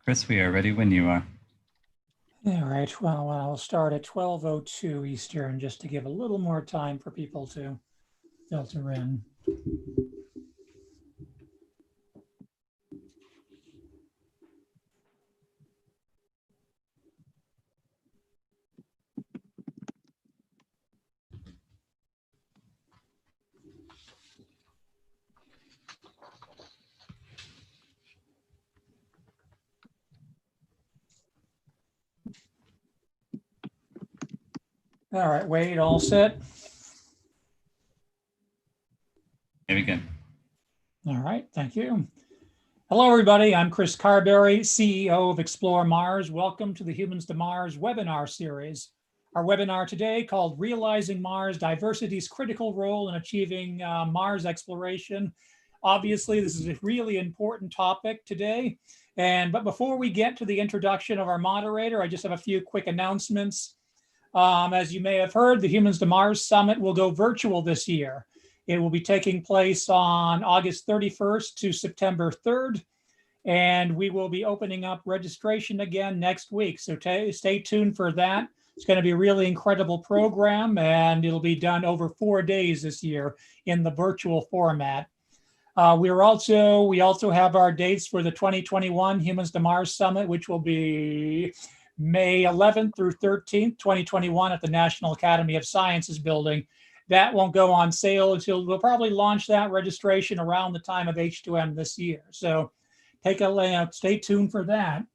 Chris, we are ready when you are. All right, well, I'll start at 12:02 Eastern just to give a little more time for people to filter in. All right, Wade, all set? Here we go. All right, thank you. Hello, everybody. I'm Chris Carberry, CEO of Explore Mars. Welcome to the Humans to Mars webinar series. Our webinar today, called Realizing Mars, Diversity's Critical Role in Achieving Mars Exploration. Obviously, this is a really important topic today. But before we get to the introduction of our moderator, I just have a few quick announcements. As you may have heard, the Humans to Mars Summit will go virtual this year. It will be taking place on August 31st to September 3rd, and we will be opening up registration again next week. So stay tuned for that. It's going to be a really incredible program, and it'll be done over 4 days this year in the virtual format. We also have our dates for the 2021 Humans to Mars Summit, which will be May 11th through 13th, 2021 at the National Academy of Sciences building. That won't go on sale until we'll probably launch that registration around the time of H2M this year. So stay tuned for that.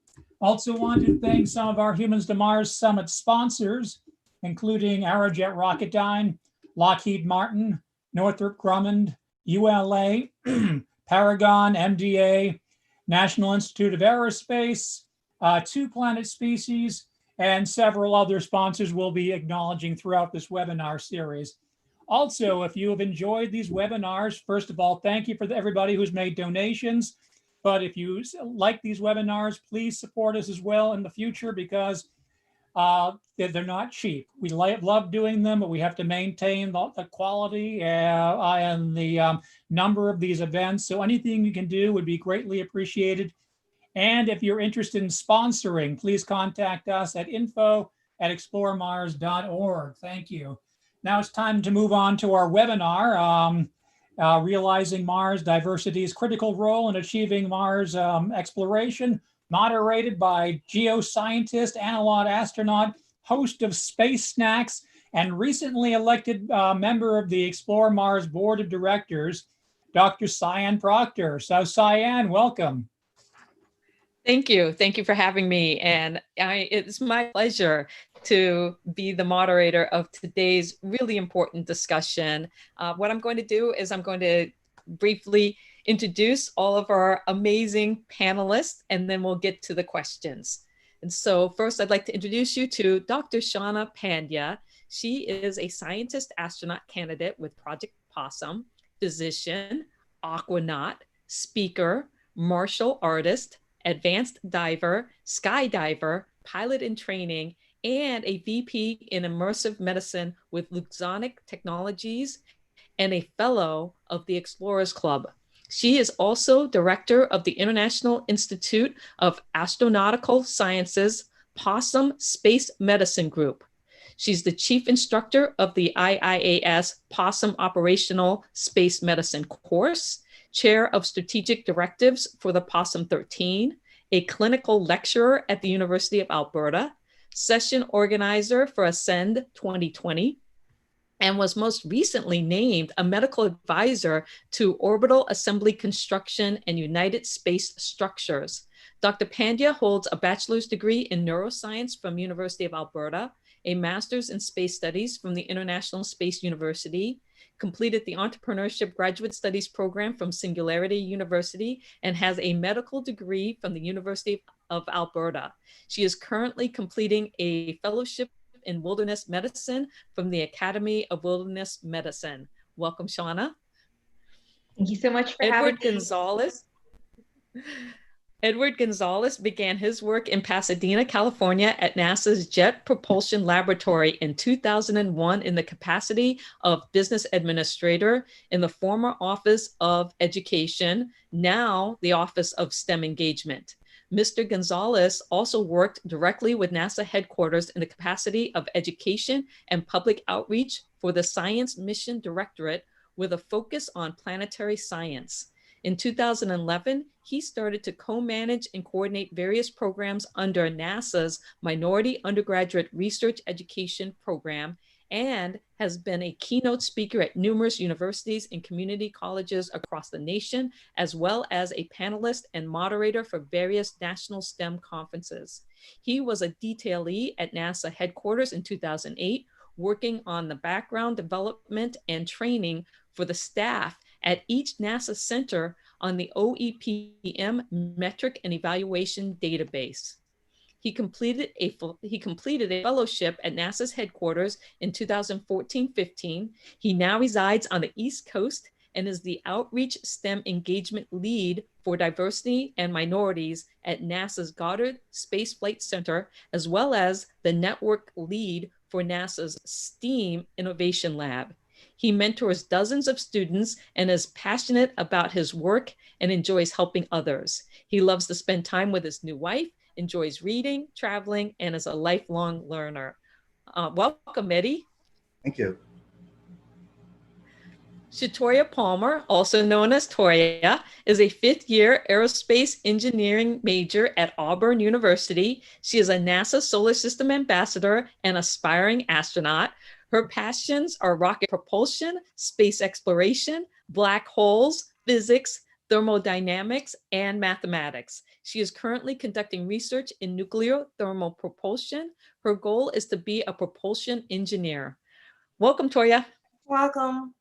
Also want to thank some of our Humans to Mars Summit sponsors, including Aerojet Rocketdyne, Lockheed Martin, Northrop Grumman, ULA, Paragon, MDA, National Institute of Aerospace, Two Planet Species, and several other sponsors we'll be acknowledging throughout this webinar series. Also, if you have enjoyed these webinars, first of all, thank you for everybody who's made donations. But if you like these webinars, please support us as well in the future, because they're not cheap. We love doing them, but we have to maintain the quality and the number of these events. So anything you can do would be greatly appreciated. And if you're interested in sponsoring, please contact us at info@exploremars.org. Thank you. Now it's time to move on to our webinar, Realizing Mars, Diversity's Critical Role in Achieving Mars Exploration, moderated by geoscientist, analog astronaut, host of Space Snacks, and recently elected member of the Explore Mars Board of Directors, Dr. Sian Proctor. So Sian, welcome. Thank you. Thank you for having me. And it's my pleasure to be the moderator of today's really important discussion. What I'm going to do is I'm going to briefly introduce all of our amazing panelists, and then we'll get to the questions. And so first, I'd like to introduce you to Dr. Shauna Pandya. She is a scientist astronaut candidate with Project Possum, physician, aquanaut, speaker, martial artist, advanced diver, skydiver, pilot in training, and a VP in immersive medicine with Luxonic Technologies and a fellow of the Explorers Club. She is also director of the International Institute of Astronautical Sciences Possum Space Medicine Group. She's the chief instructor of the IIAS Possum Operational Space Medicine course, chair of strategic directives for the Possum 13, a clinical lecturer at the University of Alberta, session organizer for Ascend 2020, and was most recently named a medical advisor to Orbital Assembly Construction and United Space Structures. Dr. Pandya holds a bachelor's degree in neuroscience from University of Alberta, a master's in space studies from the International Space University, completed the Entrepreneurship Graduate Studies program from Singularity University, and has a medical degree from the University of Alberta. She is currently completing a fellowship in wilderness medicine from the Academy of Wilderness Medicine. Welcome, Shauna. Thank you so much for having me. Edward Gonzalez began his work in Pasadena, California at NASA's Jet Propulsion Laboratory in 2001 in the capacity of business administrator in the former Office of Education, now the Office of STEM Engagement. Mr. Gonzalez also worked directly with NASA headquarters in the capacity of education and public outreach for the Science Mission Directorate with a focus on planetary science. In 2011, he started to co-manage and coordinate various programs under NASA's Minority Undergraduate Research Education Program and has been a keynote speaker at numerous universities and community colleges across the nation, as well as a panelist and moderator for various national STEM conferences. He was a detailee at NASA headquarters in 2008, working on the background development and training for the staff at each NASA center on the OEPM metric and evaluation database. He completed a fellowship at NASA's headquarters in 2014-15. He now resides on the East Coast and is the Outreach STEM Engagement Lead for Diversity and Minorities at NASA's Goddard Space Flight Center, as well as the Network Lead for NASA's STEAM Innovation Lab. He mentors dozens of students and is passionate about his work and enjoys helping others. He loves to spend time with his new wife, enjoys reading, traveling, and is a lifelong learner. Welcome, Eddie. Thank you. Shatoya Palmer, also known as Toya, is a fifth-year aerospace engineering major at Auburn University. She is a NASA Solar System ambassador and aspiring astronaut. Her passions are rocket propulsion, space exploration, black holes, physics, thermodynamics, and mathematics. She is currently conducting research in nuclear thermal propulsion. Her goal is to be a propulsion engineer. Welcome, Toya. Welcome.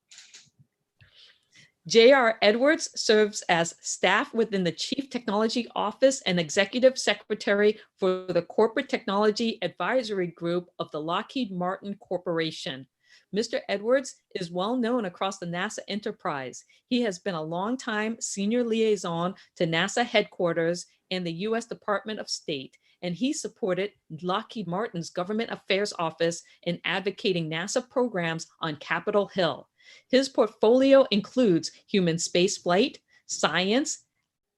J.R. Edwards serves as staff within the Chief Technology Office and Executive Secretary for the Corporate Technology Advisory Group of the Lockheed Martin Corporation. Mr. Edwards is well known across the NASA enterprise. He has been a longtime senior liaison to NASA headquarters and the U.S. Department of State, and he supported Lockheed Martin's Government Affairs Office in advocating NASA programs on Capitol Hill. His portfolio includes human spaceflight, science,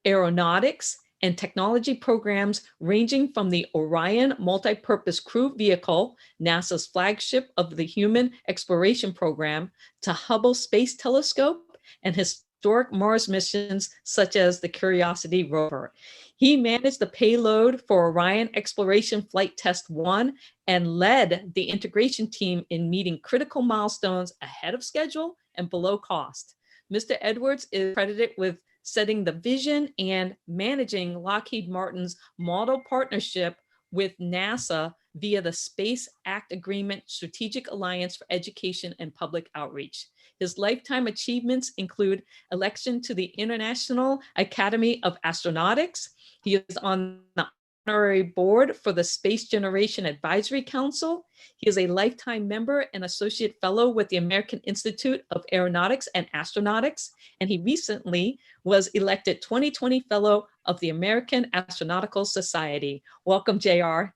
aeronautics, and technology programs ranging from the Orion Multi-Purpose Crew Vehicle, NASA's flagship of the Human Exploration Program, to Hubble Space Telescope and historic Mars missions such as the Curiosity rover. He managed the payload for Orion Exploration Flight Test 1 and led the integration team in meeting critical milestones ahead of schedule and below cost. Mr. Edwards is credited with setting the vision and managing Lockheed Martin's model partnership with NASA via the Space Act Agreement Strategic Alliance for Education and Public Outreach. His lifetime achievements include election to the International Academy of Astronautics. He is on the honorary board for the Space Generation Advisory Council. He is a lifetime member and associate fellow with the American Institute of Aeronautics and Astronautics, and he recently was elected 2020 Fellow of the American Astronautical Society. Welcome, JR.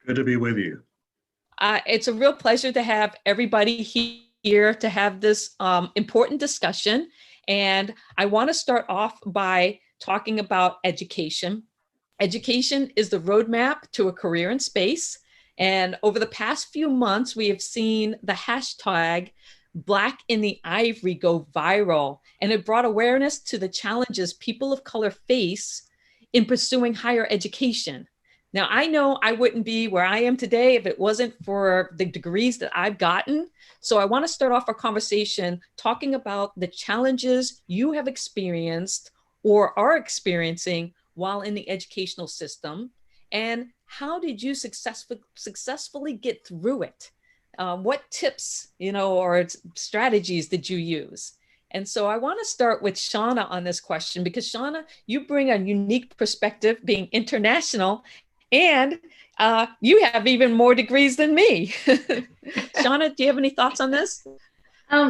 Good to be with you. It's a real pleasure to have everybody here to have this important discussion. And I want to start off by talking about education. Education is the roadmap to a career in space. And over the past few months, we have seen the hashtag Black in the Ivory go viral. And it brought awareness to the challenges people of color face in pursuing higher education. Now, I know I wouldn't be where I am today if it wasn't for the degrees that I've gotten. So I want to start off our conversation talking about the challenges you have experienced or are experiencing while in the educational system, and how did you successfully get through it? What tips, or strategies did you use? And so I want to start with Shauna on this question, because Shauna, you bring a unique perspective being international, and you have even more degrees than me. Shauna, do you have any thoughts on this?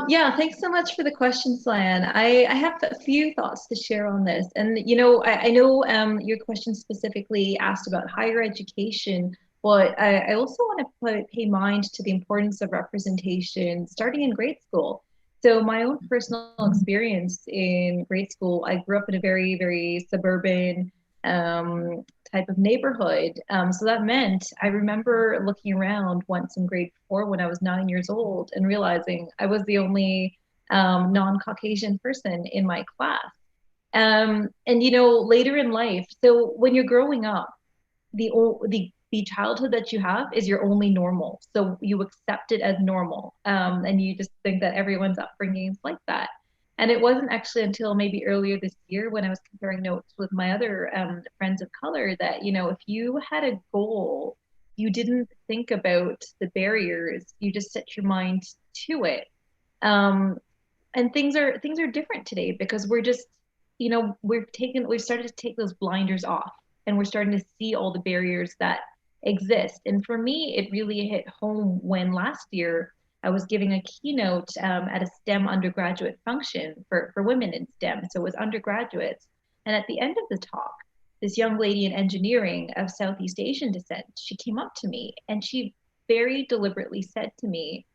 Yeah, thanks so much for the question, Sian. I have a few thoughts to share on this. And, I know your question specifically asked about higher education, but I also want to pay mind to the importance of representation starting in grade school. So my own personal experience in grade school, I grew up in a very, very suburban type of neighborhood. So that meant I remember looking around once in grade 4 when I was 9 years old and realizing I was the only non-Caucasian person in my class. And later in life, so when you're growing up, the childhood that you have is your only normal. So you accept it as normal, and you just think that everyone's upbringing is like that. And it wasn't actually until maybe earlier this year when I was comparing notes with my other friends of color that, if you had a goal, you didn't think about the barriers, you just set your mind to it. And things are different today because we're just, we've started to take those blinders off, and we're starting to see all the barriers that exist. And for me, it really hit home when last year I was giving a keynote at a STEM undergraduate function for women in STEM. So it was undergraduates. And at the end of the talk, this young lady in engineering of Southeast Asian descent, she came up to me and she very deliberately said to me,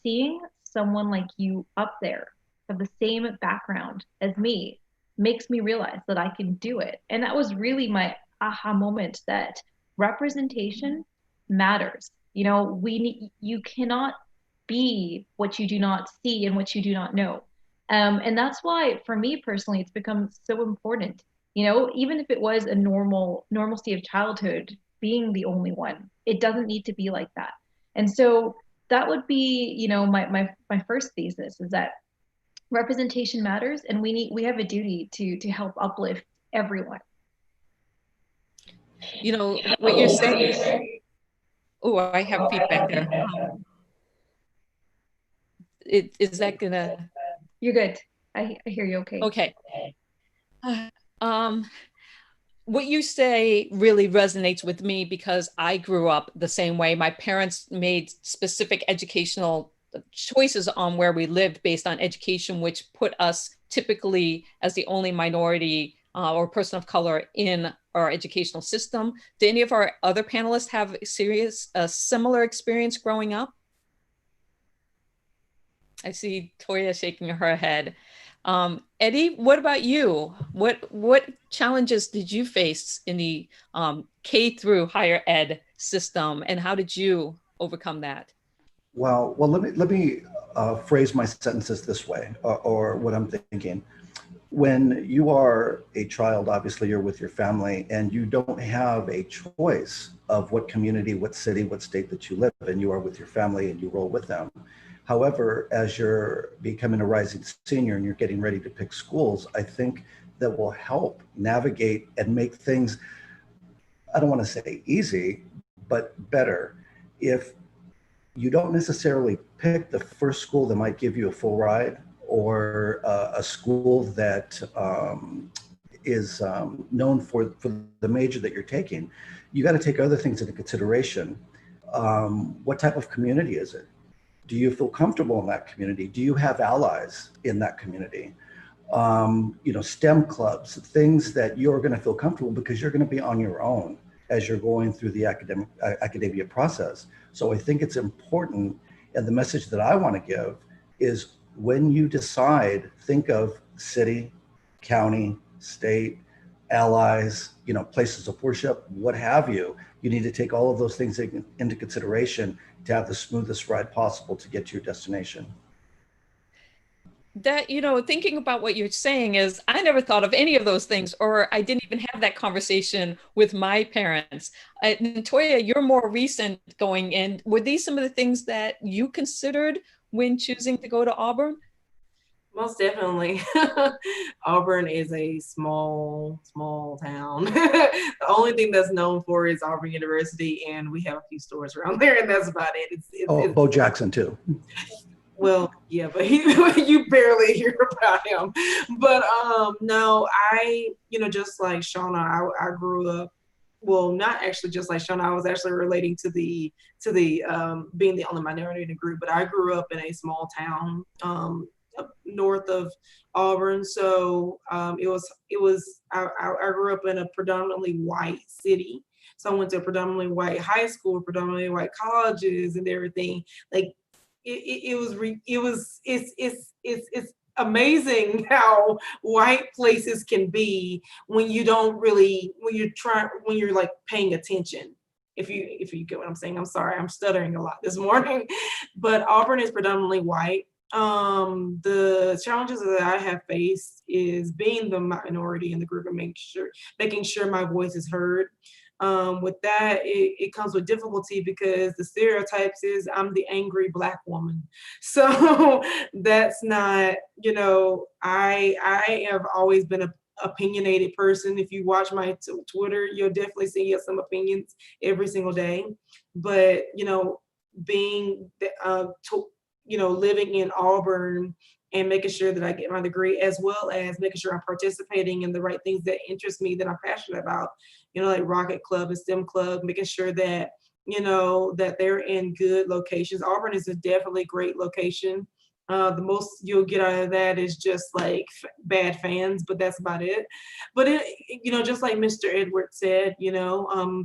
seeing someone like you up there of the same background as me makes me realize that I can do it. And that was really my aha moment, that representation matters. You cannot be what you do not see and what you do not know. And that's why, for me personally, it's become so important. Even if it was a normalcy of childhood, being the only one, it doesn't need to be like that. And so that would be, my first thesis is that representation matters, and we have a duty to help uplift everyone. What you're saying. Oh, I have feedback there. Is that gonna? You're good. I hear you. Okay. Okay. What you say really resonates with me because I grew up the same way. My parents made specific educational choices on where we lived based on education, which put us typically as the only minority or person of color in our educational system. Do any of our other panelists have a similar experience growing up? I see Toya shaking her head. Eddie, what about you? What challenges did you face in the K through higher ed system, and how did you overcome that? Well, let me phrase my sentences this way, or what I'm thinking. When you are a child, obviously you're with your family, and you don't have a choice of what community, what city, what state that you live in. You are with your family and you roll with them. However, as you're becoming a rising senior and you're getting ready to pick schools, I think that will help navigate and make things, I don't want to say easy, but better. If you don't necessarily pick the first school that might give you a full ride, or a school that is known for the major that you're taking, you got to take other things into consideration. What type of community is it? Do you feel comfortable in that community? Do you have allies in that community? STEM clubs, things that you're going to feel comfortable because you're going to be on your own as you're going through the academia process. So I think it's important, and the message that I want to give is, when you decide, think of city, county, state, allies, places of worship, what have you. You need to take all of those things into consideration to have the smoothest ride possible to get to your destination. That, thinking about what you're saying is, I never thought of any of those things, or I didn't even have that conversation with my parents. And Toya, you're more recent going in. Were these some of the things that you considered when choosing to go to Auburn? Most definitely. Auburn is a small town. The only thing that's known for is Auburn University, and we have a few stores around there, and that's about it. It's Bo Jackson too. Well, yeah, but you barely hear about him. But no, just like Shauna, I grew up. Well, not actually just like Shauna. I was actually relating to the being the only minority in the group. But I grew up in a small town north of Auburn, so it was. I grew up in a predominantly white city. So I went to a predominantly white high school, predominantly white colleges, and everything. Like it's amazing how white places can be when you don't really, when you're like paying attention. If you get what I'm saying. I'm sorry, I'm stuttering a lot this morning, but Auburn is predominantly white. The challenges that I have faced is being the minority in the group and making sure my voice is heard. With that, it comes with difficulty because the stereotypes is I'm the angry Black woman. So that's not, I have always been a opinionated person. If you watch my Twitter, you'll definitely see some opinions every single day. But, being, living in Auburn and making sure that I get my degree, as well as making sure I'm participating in the right things that interest me, that I'm passionate about, like Rocket Club and STEM Club, making sure that, that they're in good locations. Auburn is a definitely great location. The most you'll get out of that is just like bad fans, but that's about it. But just like Mr. Edwards said,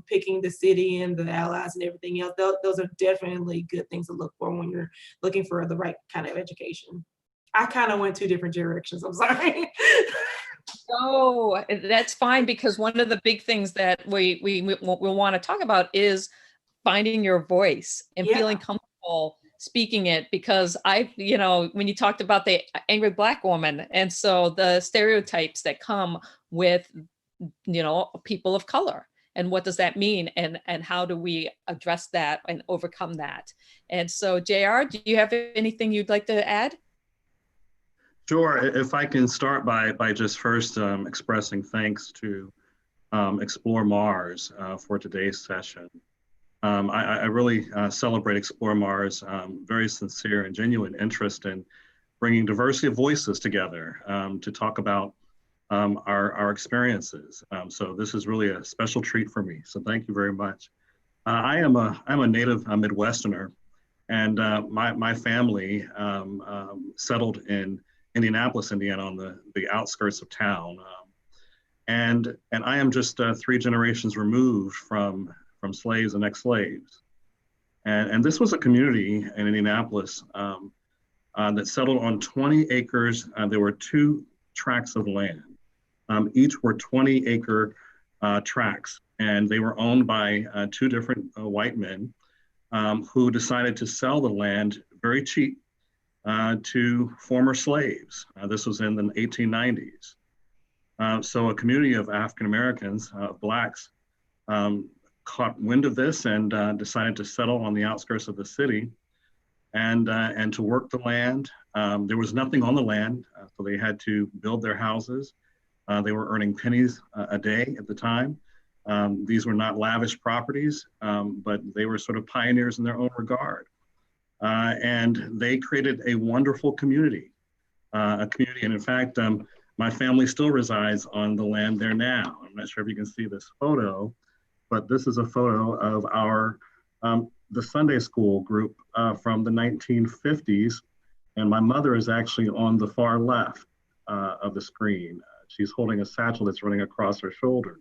picking the city and the allies and everything else, those are definitely good things to look for when you're looking for the right kind of education. I kind of went two different directions. I'm sorry. Oh, that's fine, because one of the big things that we want to talk about is finding your voice and feeling comfortable speaking it, because when you talked about the angry Black woman, and so the stereotypes that come with, people of color, and what does that mean, and how do we address that and overcome that? And so, JR, do you have anything you'd like to add? Sure. If I can start by just first expressing thanks to Explore Mars for today's session. I really celebrate Explore Mars' very sincere and genuine interest in bringing diversity of voices together to talk about our experiences. So this is really a special treat for me. So thank you very much. I'm a native Midwesterner, and my family settled in Indianapolis, Indiana, on the outskirts of town. And I am just 3 generations removed from slaves and ex-slaves. And this was a community in Indianapolis that settled on 20 acres. There were 2 tracts of land. Each were 20-acre tracts, and they were owned by 2 different white men who decided to sell the land very cheap to former slaves. This was in the 1890s. So a community of African Americans, Blacks, caught wind of this and decided to settle on the outskirts of the city and to work the land. There was nothing on the land, so they had to build their houses. They were earning pennies a day at the time. These were not lavish properties, but they were sort of pioneers in their own regard. And they created a wonderful community, and in fact, my family still resides on the land there now. I'm not sure if you can see this photo, but this is a photo of our, the Sunday school group from the 1950s. And my mother is actually on the far left of the screen. She's holding a satchel that's running across her shoulder.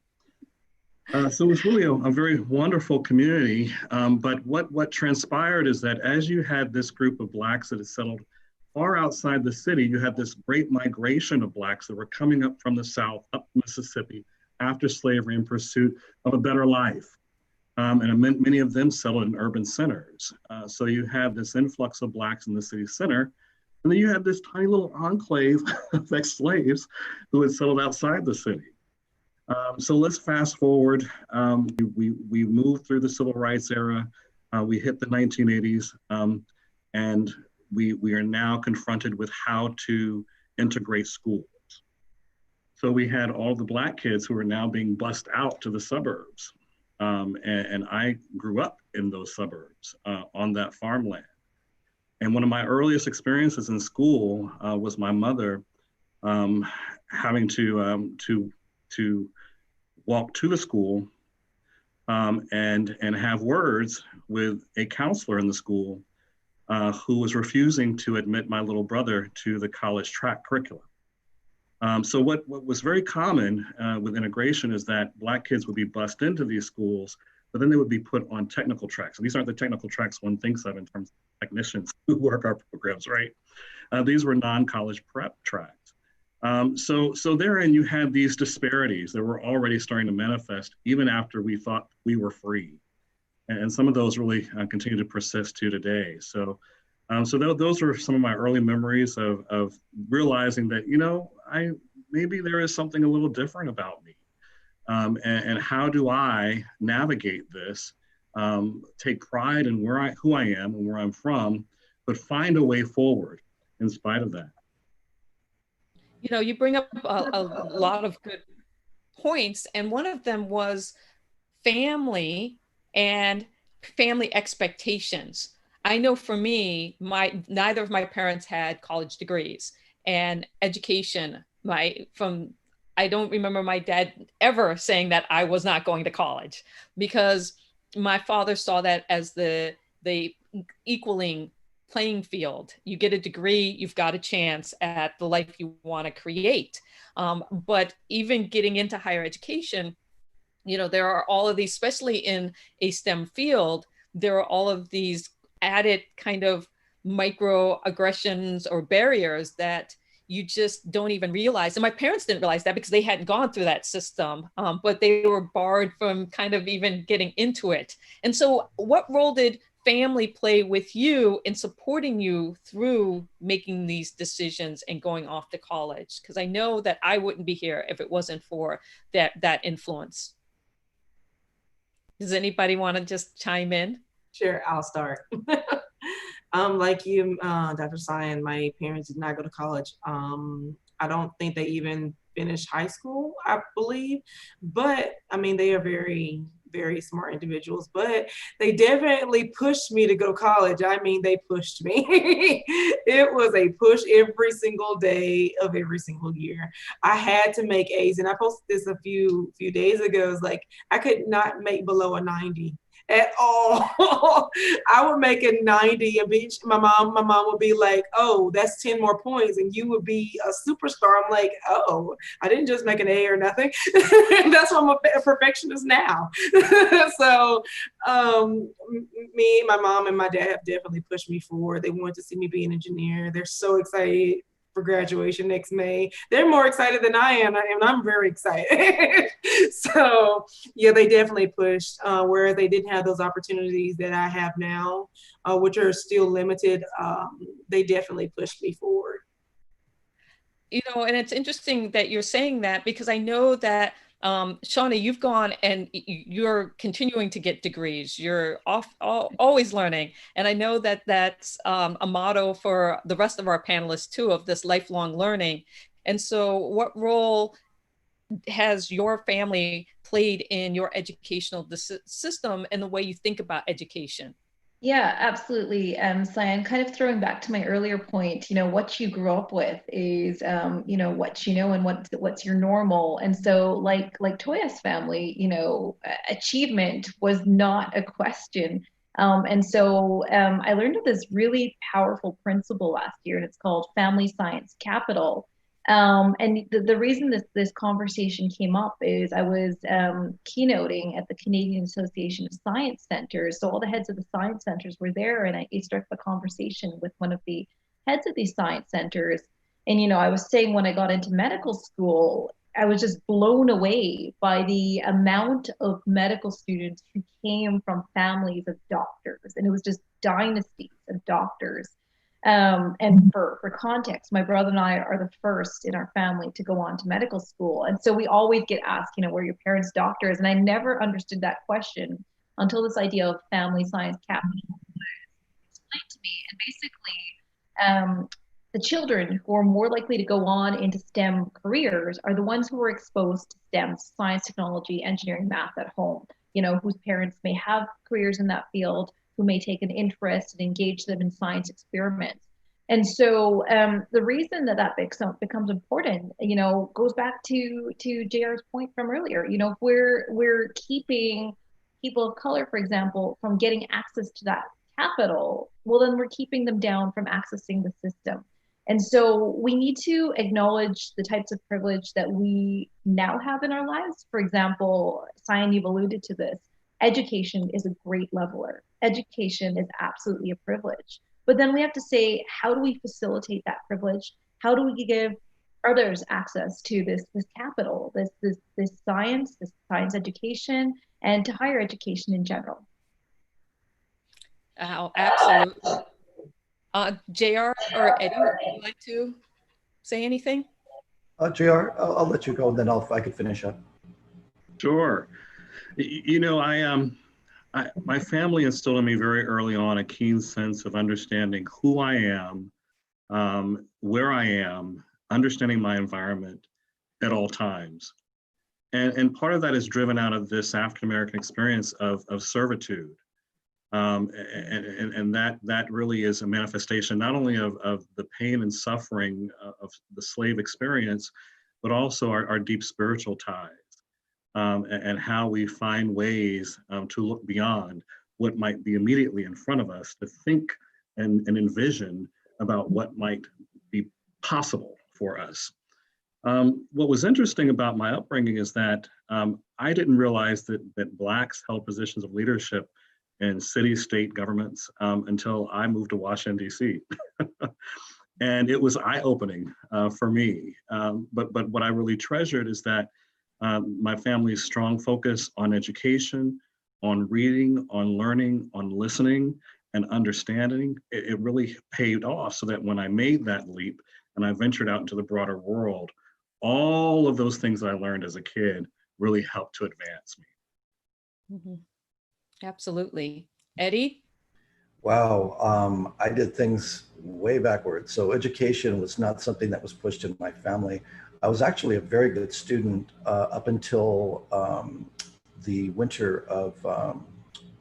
So it was really a very wonderful community. But what transpired is that as you had this group of Blacks that had settled far outside the city, you had this great migration of Blacks that were coming up from the South, up Mississippi, after slavery in pursuit of a better life. And many of them settled in urban centers. So you had this influx of Blacks in the city center, and then you had this tiny little enclave of ex-slaves who had settled outside the city. So let's fast forward. We moved through the civil rights era. We hit the 1980s, and we are now confronted with how to integrate schools. So we had all the Black kids who are now being bussed out to the suburbs. And I grew up in those suburbs on that farmland. And one of my earliest experiences in school was my mother having to walk to the school and have words with a counselor in the school who was refusing to admit my little brother to the college track curriculum. So what was very common with integration is that Black kids would be bussed into these schools, but then they would be put on technical tracks. And these aren't the technical tracks one thinks of in terms of technicians who work our programs, right? These were non-college prep tracks. So therein you had these disparities that were already starting to manifest even after we thought we were free. And some of those really continue to persist to today. So those were some of my early memories of realizing that, maybe there is something a little different about me. And how do I navigate this, take pride in who I am and where I'm from, but find a way forward in spite of that. You bring up a lot of good points, and one of them was family and family expectations. I know for me, neither of my parents had college degrees, and education, I don't remember my dad ever saying that I was not going to college, because my father saw that as the equaling playing field. You get a degree, you've got a chance at the life you want to create. But even getting into higher education, there are all of these, especially in a STEM field, there are all of these added kind of microaggressions or barriers that you just don't even realize. And my parents didn't realize that because they hadn't gone through that system, but they were barred from kind of even getting into it. And so what role did family play with you in supporting you through making these decisions and going off to college? Because I know that I wouldn't be here if it wasn't for that influence. Does anybody want to just chime in? Sure, I'll start. Like you, Dr. Sian, my parents did not go to college. I don't think they even finished high school, I believe. But I mean, they are very, very smart individuals, but they definitely pushed me to go to college. I mean, they pushed me. It was a push every single day of every single year. I had to make A's, and I posted this a few days ago. It's like I could not make below a 90 at all. I would make a 90 and my mom would be like, oh, that's 10 more points and you would be a superstar. I'm like, oh, I didn't just make an A or nothing. That's why I'm a perfectionist now. So me, my mom, and my dad have definitely pushed me forward. They wanted to see me be an engineer. They're so excited for graduation next May. They're more excited than I am, and I'm very excited. So yeah, they definitely pushed where they didn't have those opportunities that I have now, which are still limited. They definitely pushed me forward. And it's interesting that you're saying that, because I know that Shauna, you've gone and you're continuing to get degrees. You're always learning. And I know that that's a motto for the rest of our panelists too, of this lifelong learning. And so what role has your family played in your educational system and the way you think about education? Yeah, absolutely. Sian, kind of throwing back to my earlier point, what you grew up with is, what you know and what's your normal. And so like Toya's family, achievement was not a question. And so I learned of this really powerful principle last year, and it's called Family Science Capital. And the reason this conversation came up is I was keynoting at the Canadian Association of Science Centers. So all the heads of the science centers were there, and I struck the conversation with one of the heads of these science centers. And, I was saying when I got into medical school, I was just blown away by the amount of medical students who came from families of doctors. And it was just dynasties of doctors. And for context, my brother and I are the first in our family to go on to medical school. And so we always get asked, were your parents doctors? And I never understood that question until this idea of family science capital was explained to me. And basically, the children who are more likely to go on into STEM careers are the ones who are exposed to STEM, science, technology, engineering, math at home, whose parents may have careers in that field, who may take an interest and engage them in science experiments. And so the reason that becomes important, goes back to JR's point from earlier. If we're keeping people of color, for example, from getting access to that capital, well, then we're keeping them down from accessing the system. And so we need to acknowledge the types of privilege that we now have in our lives. For example, Sian, you've alluded to this. education is a great leveler. Education is absolutely a privilege. But then we have to say, how do we facilitate that privilege? How do we give others access to this capital, this science education, and to higher education in general? Oh, absolutely. JR or Eddie, would you like to say anything? JR, I'll let you go, and then I could finish up. Sure. You know, my family instilled in me very early on a keen sense of understanding who I am, where I am, understanding my environment at all times. And part of that is driven out of this African American experience of servitude. And that really is a manifestation not only of the pain and suffering of the slave experience, but also our deep spiritual ties, and how we find ways to look beyond what might be immediately in front of us, to think and envision about what might be possible for us. What was interesting about my upbringing is that I didn't realize that Blacks held positions of leadership in city, state governments until I moved to Washington, D.C. And it was eye-opening for me. But what I really treasured is that my family's strong focus on education, on reading, on learning, on listening, and understanding, it really paid off, so that when I made that leap and I ventured out into the broader world, all of those things that I learned as a kid really helped to advance me. Mm-hmm. Absolutely. Eddie? Wow, I did things way backwards. So education was not something that was pushed in my family. I was actually a very good student up until the winter of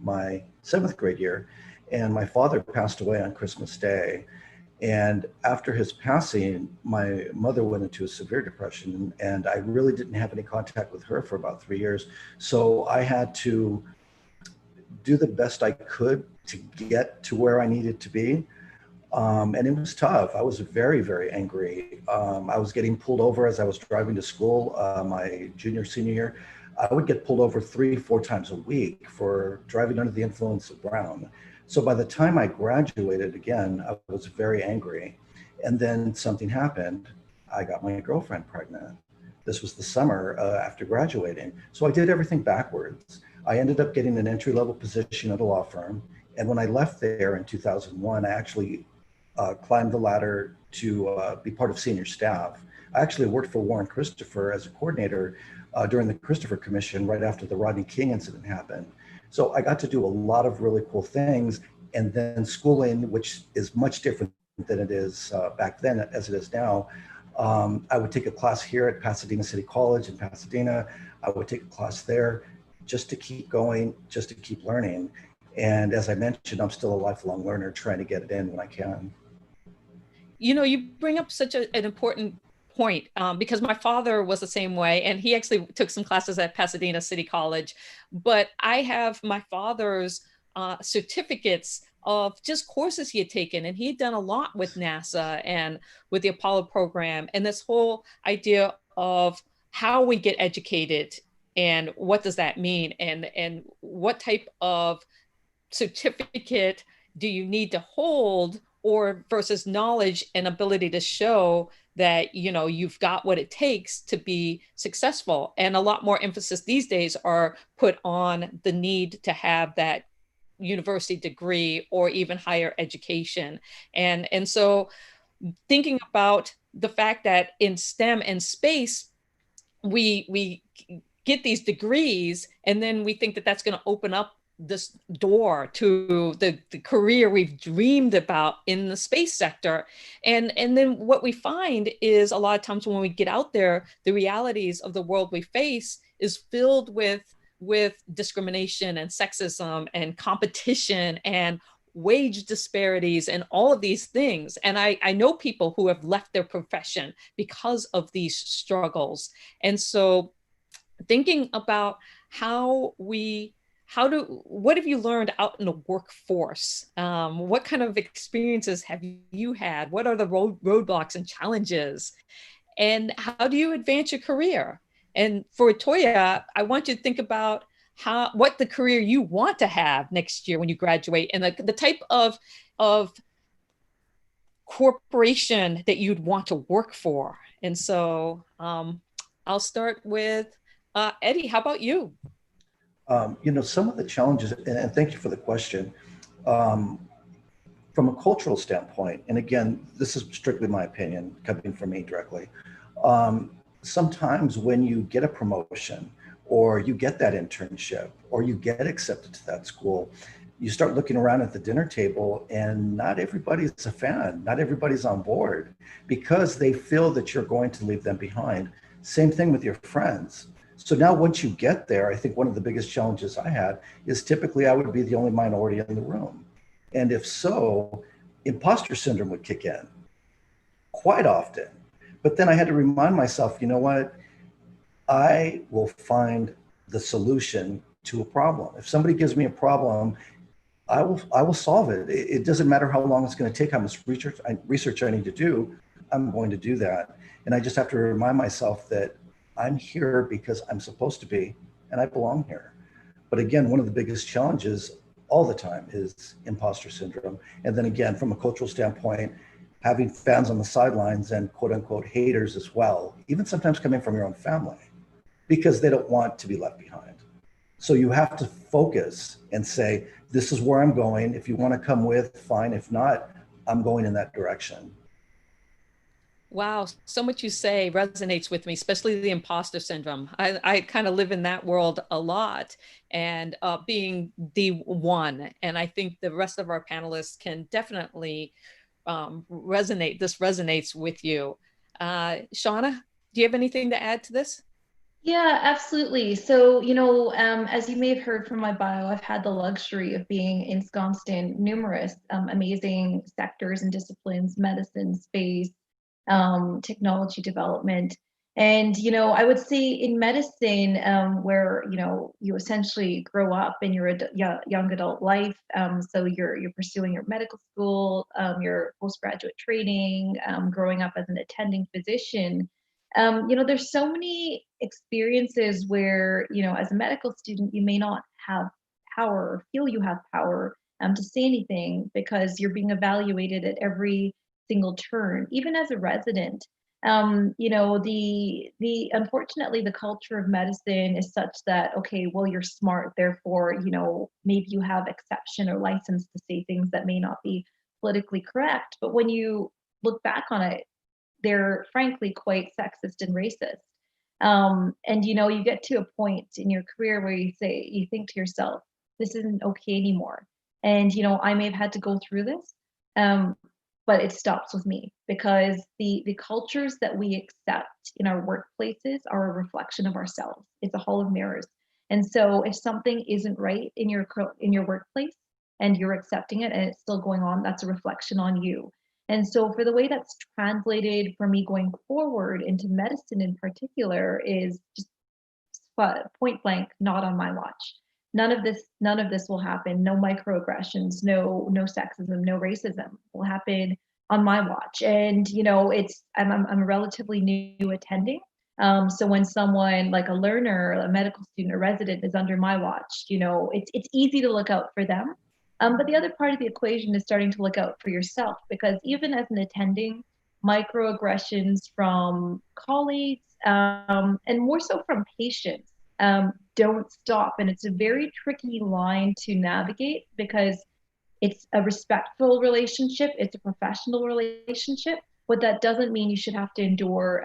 my 7th grade year. And my father passed away on Christmas Day. And after his passing, my mother went into a severe depression, and I really didn't have any contact with her for about 3 years. So I had to do the best I could to get to where I needed to be. And it was tough. I was very, very angry. I was getting pulled over as I was driving to school my junior, senior year. I would get pulled over 3-4 times a week for driving under the influence of brown. So by the time I graduated, again, I was very angry. And then something happened. I got my girlfriend pregnant. This was the summer after graduating. So I did everything backwards. I ended up getting an entry-level position at a law firm. And when I left there in 2001, I actually climbed the ladder to be part of senior staff. I actually worked for Warren Christopher as a coordinator during the Christopher Commission right after the Rodney King incident happened. So I got to do a lot of really cool things. And then schooling, which is much different than it is back then as it is now. I would take a class here at Pasadena City College in Pasadena. I would take a class there just to keep going, just to keep learning. And as I mentioned, I'm still a lifelong learner, trying to get it in when I can. You know, you bring up such an important point, because my father was the same way, and he actually took some classes at Pasadena City College. But I have my father's certificates of just courses he had taken, and he had done a lot with NASA and with the Apollo program, and this whole idea of how we get educated and what does that mean, and what type of certificate do you need to hold, or versus knowledge and ability to show that, you know, you've got what it takes to be successful. And a lot more emphasis these days are put on the need to have that university degree or even higher education. And so thinking about the fact that in STEM and space, we get these degrees, and then we think that that's going to open up this door to the career we've dreamed about in the space sector. And then what we find is a lot of times when we get out there, the realities of the world we face is filled with discrimination and sexism and competition and wage disparities and all of these things. And I know people who have left their profession because of these struggles. And so thinking about what have you learned out in the workforce? What kind of experiences have you had? What are the roadblocks and challenges? And how do you advance your career? And for Toya, I want you to think about what the career you want to have next year when you graduate, and the type of corporation that you'd want to work for. And so I'll start with Eddie. How about you? Some of the challenges, and thank you for the question, from a cultural standpoint, and again, this is strictly my opinion, coming from me directly, sometimes when you get a promotion or you get that internship or you get accepted to that school, you start looking around at the dinner table and not everybody's a fan, not everybody's on board because they feel that you're going to leave them behind. Same thing with your friends. So now once you get there, I think one of the biggest challenges I had is typically I would be the only minority in the room. And if so, imposter syndrome would kick in quite often. But then I had to remind myself, you know what? I will find the solution to a problem. If somebody gives me a problem, I will solve it. It doesn't matter how long it's going to take, how much research I need to do, I'm going to do that. And I just have to remind myself that I'm here because I'm supposed to be, and I belong here. But again, one of the biggest challenges all the time is imposter syndrome. And then again, from a cultural standpoint, having fans on the sidelines and quote unquote haters as well, even sometimes coming from your own family, because they don't want to be left behind. So you have to focus and say, this is where I'm going. If you want to come with, fine. If not, I'm going in that direction. Wow, so much you say resonates with me, especially the imposter syndrome. I kind of live in that world a lot, and being the one. And I think the rest of our panelists can definitely resonate. This resonates with you. Shauna, do you have anything to add to this? Yeah, absolutely. So, as you may have heard from my bio, I've had the luxury of being ensconced in numerous amazing sectors and disciplines: medicine, space, technology development. And, I would say in medicine, where, you essentially grow up in your young adult life. So you're pursuing your medical school, your postgraduate training, growing up as an attending physician. There's so many experiences where, as a medical student, you may not have power or feel you have power to say anything because you're being evaluated at every single turn, even as a resident. The unfortunately, the culture of medicine is such that, okay, well, you're smart, therefore, maybe you have exception or license to say things that may not be politically correct. But when you look back on it, they're frankly quite sexist and racist. And you get to a point in your career where you think to yourself, this isn't okay anymore. And I may have had to go through this, but it stops with me because the cultures that we accept in our workplaces are a reflection of ourselves. It's a hall of mirrors. And so if something isn't right in your workplace and you're accepting it and it's still going on, that's a reflection on you. And so for the way that's translated for me going forward into medicine in particular is just point blank, not on my watch. None of this will happen. No microaggressions, no sexism, no racism will happen on my watch. And I'm a relatively new attending. So when someone like a learner, a medical student, a resident is under my watch, it's easy to look out for them. But the other part of the equation is starting to look out for yourself, because even as an attending, microaggressions from colleagues and more so from patients don't stop. And it's a very tricky line to navigate because it's a respectful relationship, it's a professional relationship, but that doesn't mean you should have to endure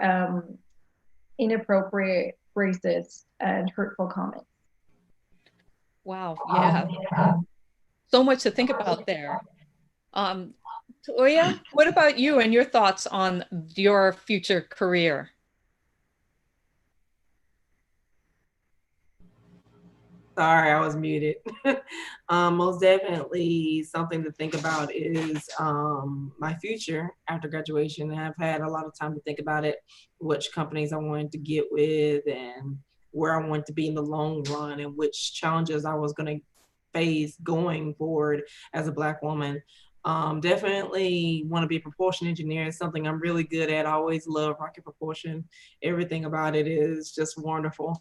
inappropriate, racist, and hurtful comments. Wow, yeah. So much to think about there. Toya, what about you and your thoughts on your future career? Sorry, I was muted. Most definitely something to think about is my future after graduation. I've had a lot of time to think about it, which companies I wanted to get with and where I want to be in the long run and which challenges I was going to face going forward as a Black woman. Definitely want to be a propulsion engineer. It's something I'm really good at. I always love rocket propulsion. Everything about it is just wonderful.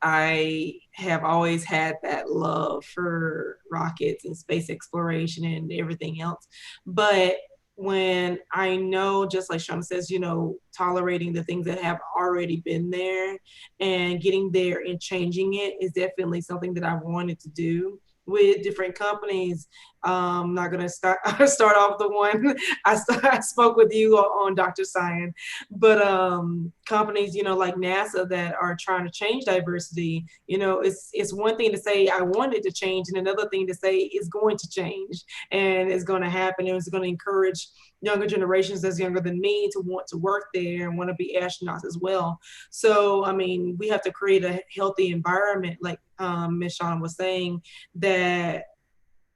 I have always had that love for rockets and space exploration and everything else. But when I know, just like Shauna says, you know, tolerating the things that have already been there and getting there and changing it is definitely something that I wanted to do with different companies. I'm not gonna start off the one I spoke with you on Dr. Sian, but companies, you know, like NASA that are trying to change diversity. You know, it's one thing to say I want it to change, and another thing to say it's going to change and it's going to happen, and it's going to encourage younger generations that's younger than me to want to work there and want to be astronauts as well. So, I mean, we have to create a healthy environment, like Ms. Shauna was saying, that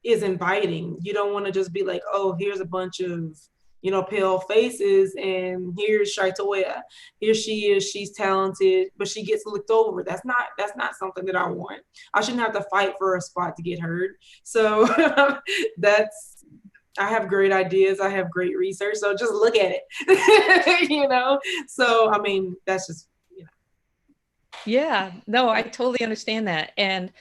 is inviting. You don't want to just be like, oh, here's a bunch of, you know, pale faces, and here's Shaitoya. Here she is, she's talented, but she gets looked over. That's not something that I want. I shouldn't have to fight for a spot to get heard. So I have great ideas. I have great research. So just look at it, you know? So, I mean, that's just, you know. Yeah, no, I totally understand that. And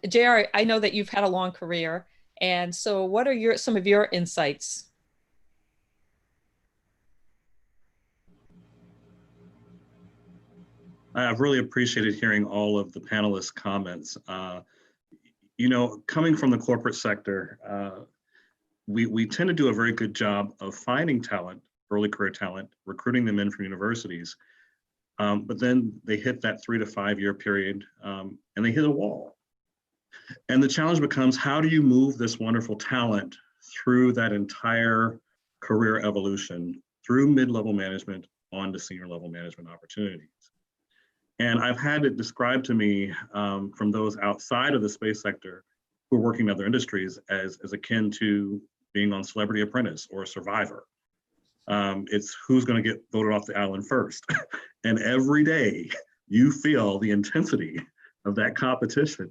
JR, I know that you've had a long career. And so what are some of your insights? I've really appreciated hearing all of the panelists' comments. You know, coming from the corporate sector, we tend to do a very good job of finding talent, early career talent, recruiting them in from universities. But then they hit that 3 to 5 year period and they hit a wall. And the challenge becomes, how do you move this wonderful talent through that entire career evolution, through mid-level management on to senior level management opportunities? And I've had it described to me from those outside of the space sector who are working in other industries as akin to being on Celebrity Apprentice or Survivor. It's who's going to get voted off the island first. And every day you feel the intensity of that competition,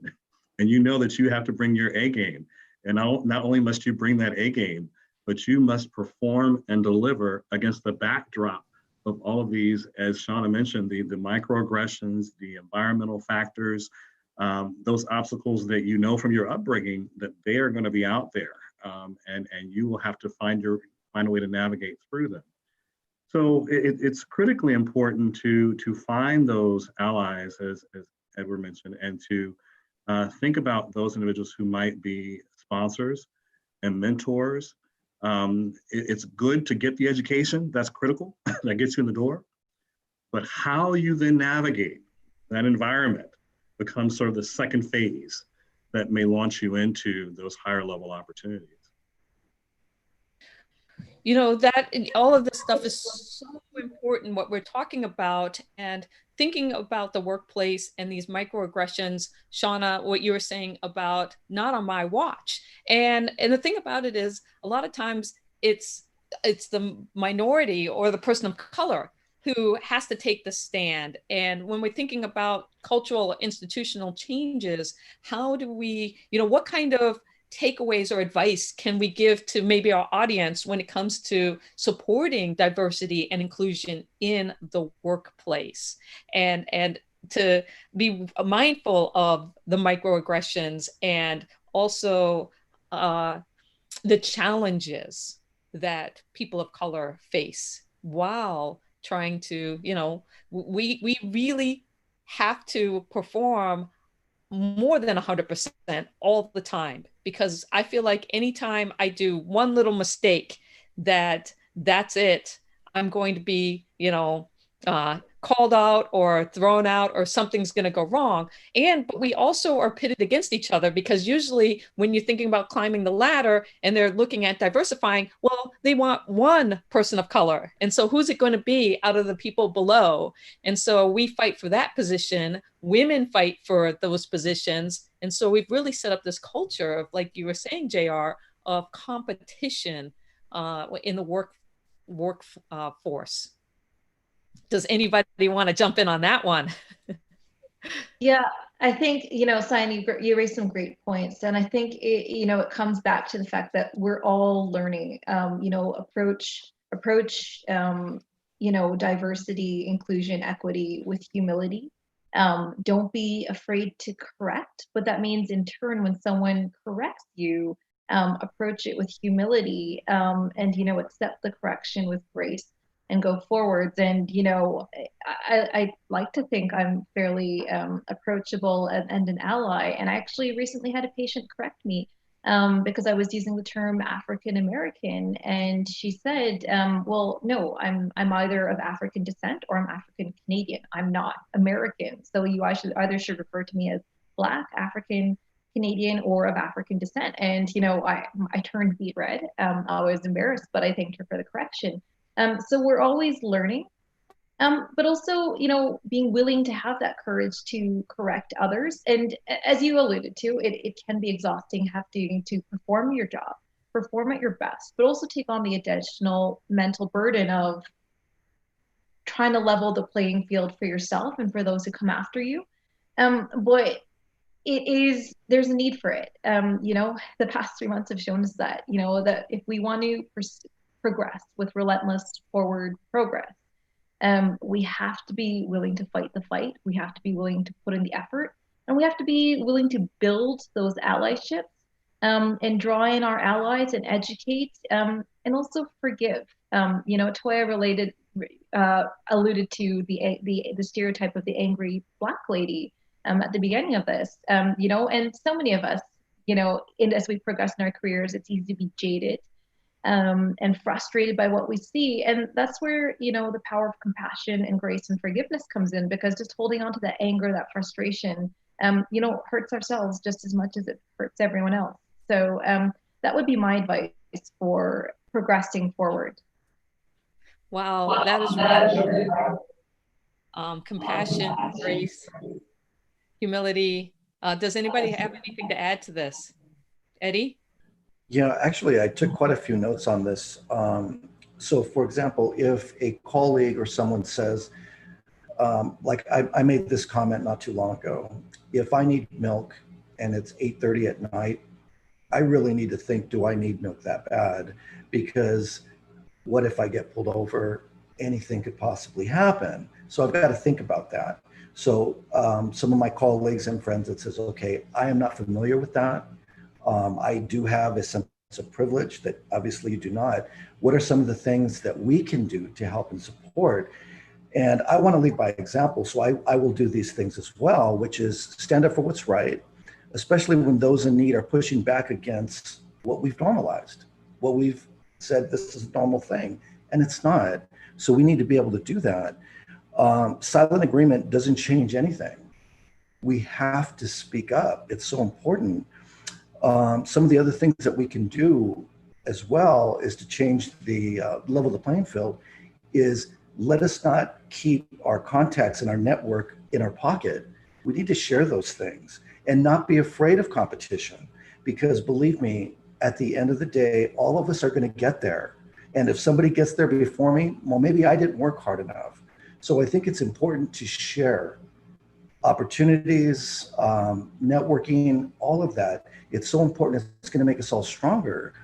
and you know that you have to bring your A game. And not only must you bring that A game, but you must perform and deliver against the backdrop of all of these, as Shauna mentioned, the microaggressions, the environmental factors, those obstacles that you know from your upbringing that they are going to be out there, and you will have to find a way to navigate through them. So it's critically important to find those allies, as Edward mentioned, and to think about those individuals who might be sponsors and mentors. It's good to get the education, that's critical, that gets you in the door. But how you then navigate that environment becomes sort of the second phase that may launch you into those higher level opportunities. You know, that all of this stuff is so important, what we're talking about, and thinking about the workplace and these microaggressions. Shauna, what you were saying about not on my watch. And the thing about it is, a lot of times it's the minority or the person of color who has to take the stand. And when we're thinking about cultural institutional changes, how do we, you know, what kind of takeaways or advice can we give to maybe our audience when it comes to supporting diversity and inclusion in the workplace, and to be mindful of the microaggressions and also the challenges that people of color face while trying to, you know, we really have to perform more than 100% all the time, because I feel like anytime I do one little mistake, that's it. I'm going to be, you know, called out or thrown out, or something's going to go wrong. But we also are pitted against each other, because usually when you're thinking about climbing the ladder and they're looking at diversifying, well, they want one person of color. And so who's it going to be out of the people below? And so we fight for that position. Women fight for those positions. And so we've really set up this culture of, like you were saying, JR, of competition in the workforce. Does anybody want to jump in on that one? Yeah, I think, Sian, you raised some great points. And I think it comes back to the fact that we're all learning, approach, diversity, inclusion, equity with humility. Don't be afraid to correct, but that means in turn, when someone corrects you, approach it with humility, and, accept the correction with grace and go forwards. And, I like to think I'm fairly approachable and an ally. And I actually recently had a patient correct me because I was using the term African American, and she said, "Well, no, I'm either of African descent or I'm African Canadian. I'm not American. So you either should refer to me as Black, African Canadian, or of African descent." And I turned beet red. I was embarrassed, but I thanked her for the correction. So we're always learning, but also, being willing to have that courage to correct others. And as you alluded to, it can be exhausting having to perform your job, perform at your best, but also take on the additional mental burden of trying to level the playing field for yourself and for those who come after you. But there's a need for it. The past 3 months have shown us that, that if we want to progress with relentless forward progress, we have to be willing to fight the fight. We have to be willing to put in the effort, and we have to be willing to build those allyships, and draw in our allies and educate, and also forgive. Toya alluded to the stereotype of the angry Black lady at the beginning of this, and so many of us, as we progress in our careers, it's easy to be jaded and frustrated by what we see. And that's where, the power of compassion and grace and forgiveness comes in, because just holding on to that anger, that frustration, hurts ourselves just as much as it hurts everyone else. So that would be my advice for progressing forward. Wow, that is really compassion, grace, humility. Does anybody have anything to add to this? Eddie? Yeah, actually, I took quite a few notes on this. So, for example, if a colleague or someone says, like I made this comment not too long ago, if I need milk and it's 8:30 at night, I really need to think, do I need milk that bad? Because what if I get pulled over? Anything could possibly happen. So I've got to think about that. So some of my colleagues and friends, it says, okay, I am not familiar with that. I do have a sense of privilege that obviously you do not. What are some of the things that we can do to help and support? And I want to lead by example. So I will do these things as well, which is stand up for what's right, especially when those in need are pushing back against what we've normalized, what we've said this is a normal thing, and it's not. So we need to be able to do that. Silent agreement doesn't change anything. We have to speak up. It's so important. Some of the other things that we can do as well is to change the level of the playing field is let us not keep our contacts and our network in our pocket. We need to share those things and not be afraid of competition, because believe me, at the end of the day, all of us are going to get there. And if somebody gets there before me, well, maybe I didn't work hard enough. So I think it's important to share opportunities, networking, all of that. It's so important. It's going to make us all stronger.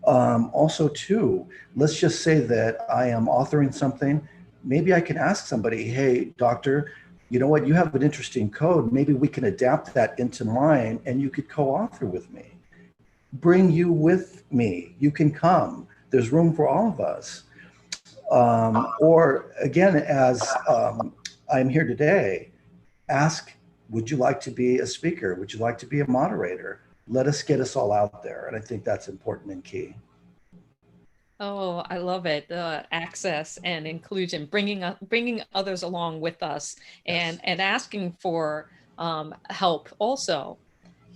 Also, too, let's just say that I am authoring something. Maybe I can ask somebody, hey, doctor, you know what? You have an interesting code. Maybe we can adapt that into mine and you could co-author with me. Bring you with me. You can come. There's room for all of us. Or again, as I'm here today, ask, would you like to be a speaker? Would you like to be a moderator? Let us get us all out there. And I think that's important and key. Oh, I love it. Access and inclusion, bringing others along with us, and asking for help also.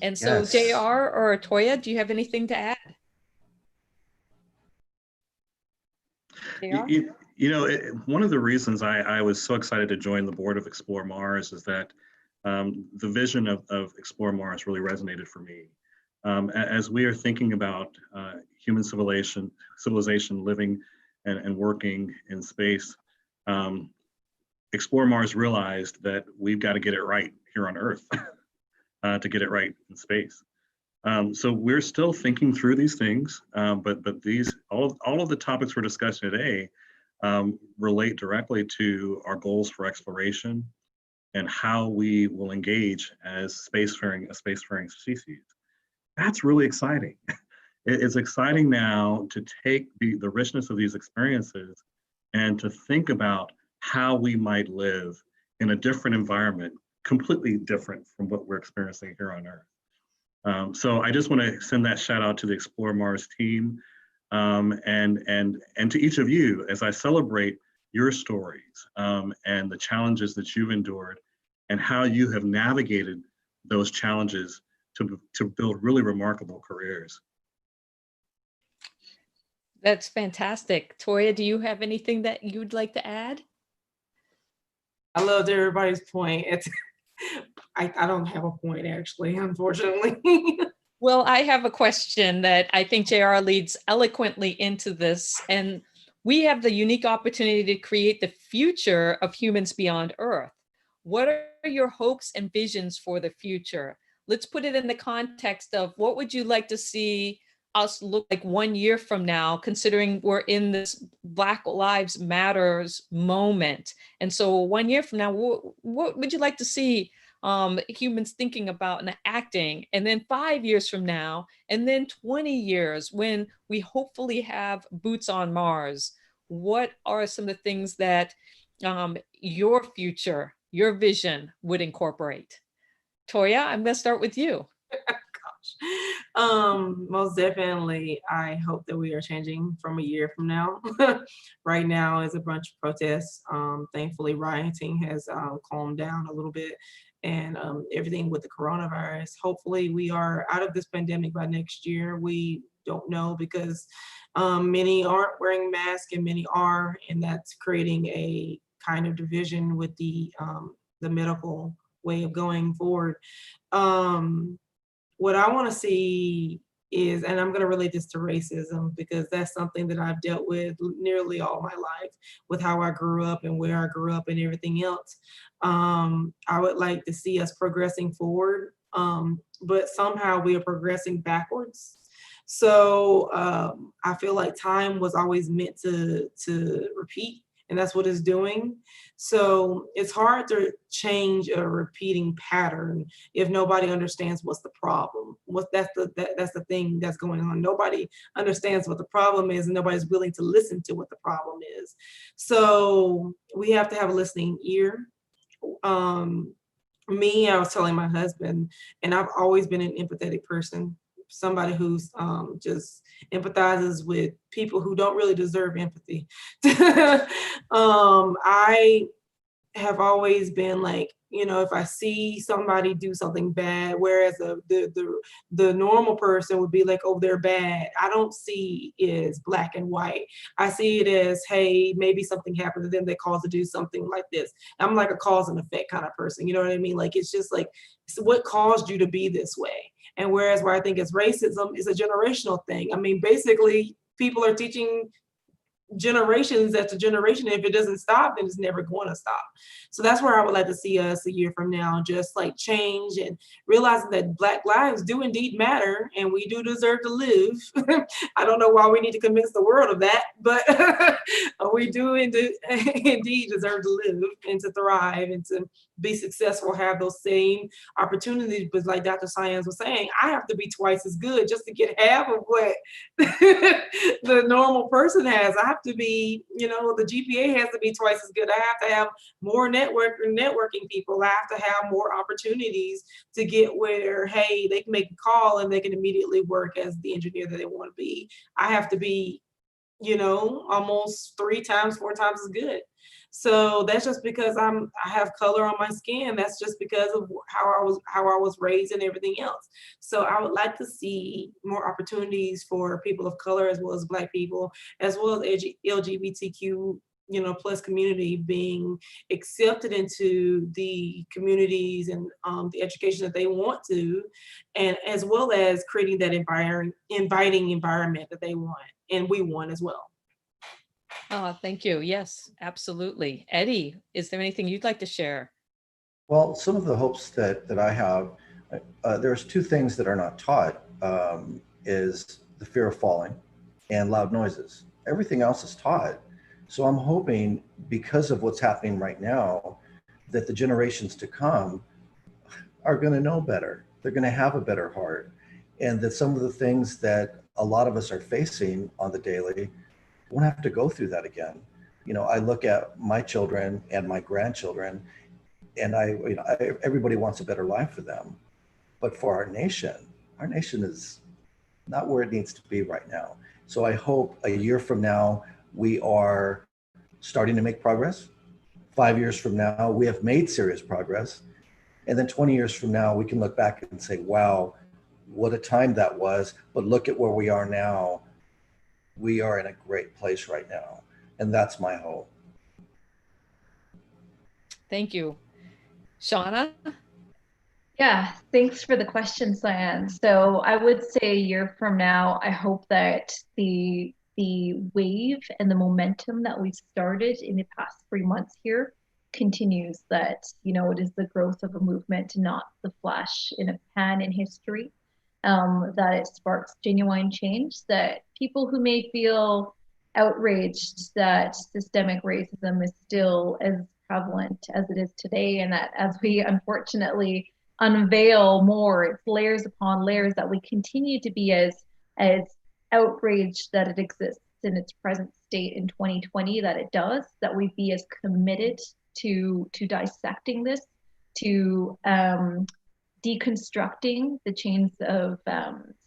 And so, Yes. JR or Toya, do you have anything to add? JR? One of the reasons I was so excited to join the board of Explore Mars is that the vision of Explore Mars really resonated for me. As we are thinking about human civilization living and working in space, Explore Mars realized that we've got to get it right here on Earth to get it right in space. So we're still thinking through these things, but these all of the topics we're discussing today relate directly to our goals for exploration and how we will engage as a spacefaring species. That's really exciting. It's exciting now to take the richness of these experiences and to think about how we might live in a different environment, completely different from what we're experiencing here on Earth. So I just want to send that shout out to the Explore Mars team and to each of you as I celebrate your stories and the challenges that you've endured and how you have navigated those challenges to build really remarkable careers. That's fantastic. Toya, do you have anything that you'd like to add? I loved everybody's point. I don't have a point actually, unfortunately. Well, I have a question that I think JR leads eloquently into this, and we have the unique opportunity to create the future of humans beyond Earth. What are your hopes and visions for the future? Let's put it in the context of what would you like to see us look like 1 year from now, considering we're in this Black Lives Matters moment. And so 1 year from now, what would you like to see humans thinking about and acting? And then 5 years from now, and then 20 years when we hopefully have boots on Mars, what are some of the things that your future, your vision would incorporate? Toya, I'm gonna start with you. Most definitely, I hope that we are changing from a year from now. Right now is a bunch of protests. Thankfully, rioting has calmed down a little bit, and everything with the coronavirus. Hopefully, we are out of this pandemic by next year. We don't know because many aren't wearing masks and many are, and that's creating a kind of division with the medical way of going forward. What I want to see is, and I'm going to relate this to racism because that's something that I've dealt with nearly all my life with how I grew up and where I grew up and everything else. I would like to see us progressing forward, but somehow we are progressing backwards. So I feel like time was always meant to repeat, and that's what it's doing. So it's hard to change a repeating pattern if nobody understands what's the problem. That's the thing that's going on. Nobody understands what the problem is, and nobody's willing to listen to what the problem is. So we have to have a listening ear. I was telling my husband, and I've always been an empathetic person, somebody who's just empathizes with people who don't really deserve empathy. I have always been like, if I see somebody do something bad, whereas the normal person would be like, oh, they're bad. I don't see it as black and white. I see it as, hey, maybe something happened to them that caused to do something like this. I'm like a cause and effect kind of person. You know what I mean? Like, it's just like, so what caused you to be this way? And whereas where I think it's racism is a generational thing. I mean, basically, people are teaching generations after generation. If it doesn't stop, then it's never going to stop. So that's where I would like to see us a year from now, just like change and realizing that Black lives do indeed matter and we do deserve to live. I don't know why we need to convince the world of that, but we do indeed deserve to live and to thrive and to be successful, have those same opportunities. But like Dr. Sian was saying, I have to be twice as good just to get half of what the normal person has. I have to be, the GPA has to be twice as good. I have to have more networking people. I have to have more opportunities to get where, hey, they can make a call and they can immediately work as the engineer that they want to be. I have to be, almost 3 times, 4 times as good. So that's just because I have color on my skin. That's just because of how I was raised and everything else. So I would like to see more opportunities for people of color as well as Black people, as well as LGBTQ plus community being accepted into the communities and the education that they want to, and as well as creating that inviting environment that they want and we want as well. Oh, thank you. Yes, absolutely. Eddie, is there anything you'd like to share? Well, some of the hopes that I have, there's two things that are not taught, is the fear of falling and loud noises. Everything else is taught. So I'm hoping, because of what's happening right now, that the generations to come are going to know better. They're going to have a better heart. And that some of the things that a lot of us are facing on the daily won't have to go through that again. You know, I look at my children and my grandchildren, and everybody wants a better life for them. But for our nation is not where it needs to be right now. So I hope a year from now, we are starting to make progress. 5 years from now, we have made serious progress. And then 20 years from now, we can look back and say, wow, what a time that was. But look at where we are now. We are in a great place right now. And that's my hope. Thank you. Shauna? Yeah, thanks for the question, Sian. So I would say a year from now, I hope that the wave and the momentum that we started in the past 3 months here continues, that, you know, it is the growth of a movement, not the flash in a pan in history, that it sparks genuine change, that people who may feel outraged that systemic racism is still as prevalent as it is today, and that as we unfortunately unveil more, it's layers upon layers, that we continue to be as outraged that it exists in its present state in 2020, that it does, that we be as committed to dissecting this, to deconstructing the chains of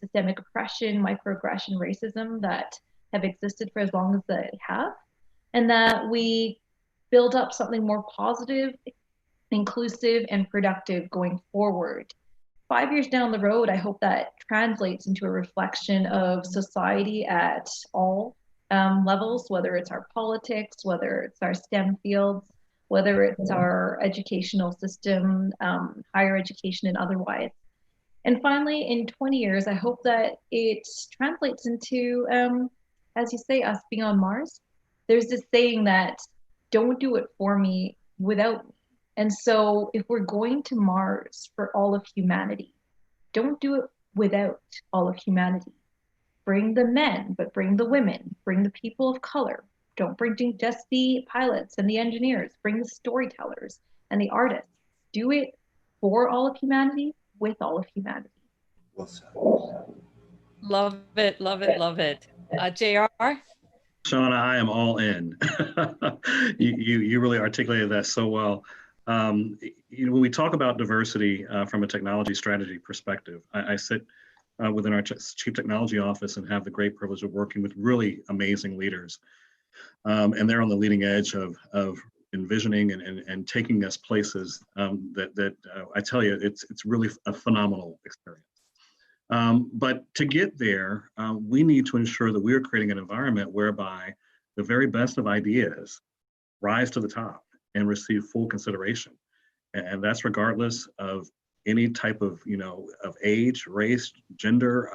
systemic oppression, microaggression, racism that have existed for as long as they have, and that we build up something more positive, inclusive, and productive going forward. 5 years down the road, I hope that translates into a reflection of society at all levels, whether it's our politics, whether it's our STEM fields, whether it's our educational system, higher education and otherwise. And finally, in 20 years, I hope that it translates into, as you say, us being on Mars. There's this saying that don't do it for me without me. And so if we're going to Mars for all of humanity, don't do it without all of humanity. Bring the men, but bring the women, bring the people of color. Don't bring just the pilots and the engineers, bring the storytellers and the artists. Do it for all of humanity, with all of humanity. Well said. Love it, love it, love it. JR? Shauna, I am all in. you really articulated that so well. When we talk about diversity from a technology strategy perspective, I sit within our Chief Technology Office and have the great privilege of working with really amazing leaders. And they're on the leading edge of envisioning and taking us places that I tell you, it's really a phenomenal experience. But to get there, we need to ensure that we are creating an environment whereby the very best of ideas rise to the top and receive full consideration. And that's regardless of any type of, of age, race, gender,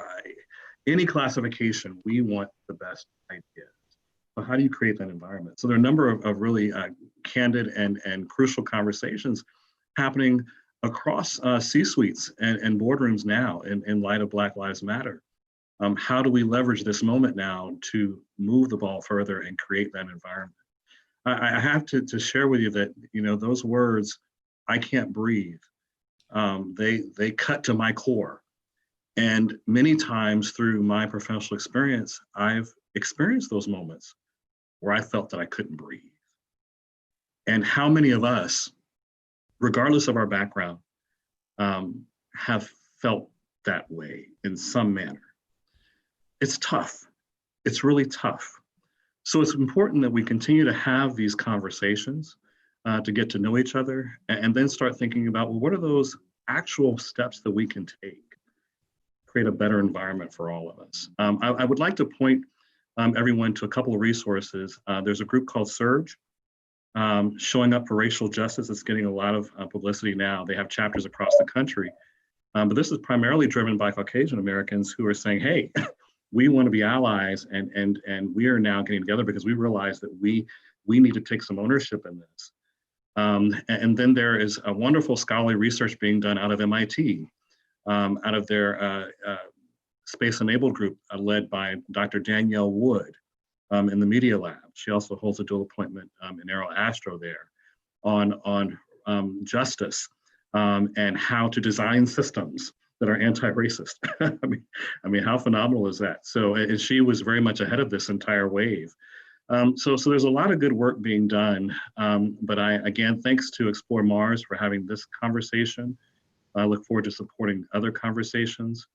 any classification. We want the best ideas. So how do you create that environment? So there are a number of really candid and crucial conversations happening across C-suites and boardrooms now in light of Black Lives Matter. How do we leverage this moment now to move the ball further and create that environment? I have to share with you that, those words, I can't breathe, they cut to my core. And many times through my professional experience, I've experienced those moments where I felt that I couldn't breathe. And how many of us, regardless of our background, have felt that way in some manner? It's tough. It's really tough. So it's important that we continue to have these conversations to get to know each other and then start thinking about, well, what are those actual steps that we can take to create a better environment for all of us? I would like to point everyone to a couple of resources. There's a group called Surge, Showing Up for Racial Justice. It's getting a lot of publicity now. They have chapters across the country, but this is primarily driven by Caucasian Americans who are saying, hey, we want to be allies, and we are now getting together because we realize that we need to take some ownership in this. And then there is a wonderful scholarly research being done out of MIT, out of their Space Enabled group led by Dr. Danielle Wood in the Media Lab. She also holds a dual appointment in Aero Astro there on justice and how to design systems that are anti-racist. I mean, how phenomenal is that? So, and she was very much ahead of this entire wave. So there's a lot of good work being done. But again, thanks to Explore Mars for having this conversation. I look forward to supporting other conversations.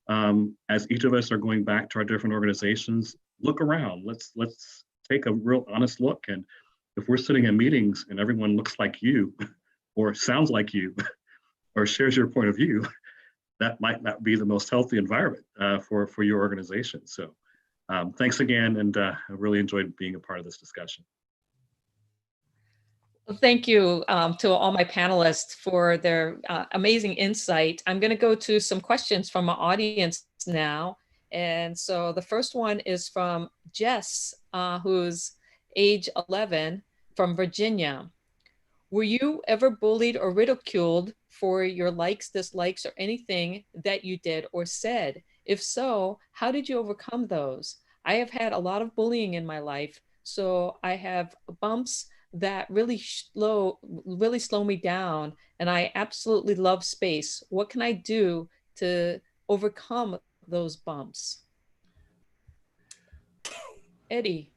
As each of us are going back to our different organizations, look around. Let's take a real honest look. And if we're sitting in meetings and everyone looks like you, or sounds like you, or shares your point of view, that might not be the most healthy environment for your organization. So thanks again, and I really enjoyed being a part of this discussion. Well, thank you to all my panelists for their amazing insight. I'm going to go to some questions from our audience now. And so the first one is from Jess, who's age 11, from Virginia. Were you ever bullied or ridiculed for your likes, dislikes, or anything that you did or said? If so, how did you overcome those? I have had a lot of bullying in my life, so I have bumps that really slow me down, and I absolutely love space. What can I do to overcome those bumps? Eddie.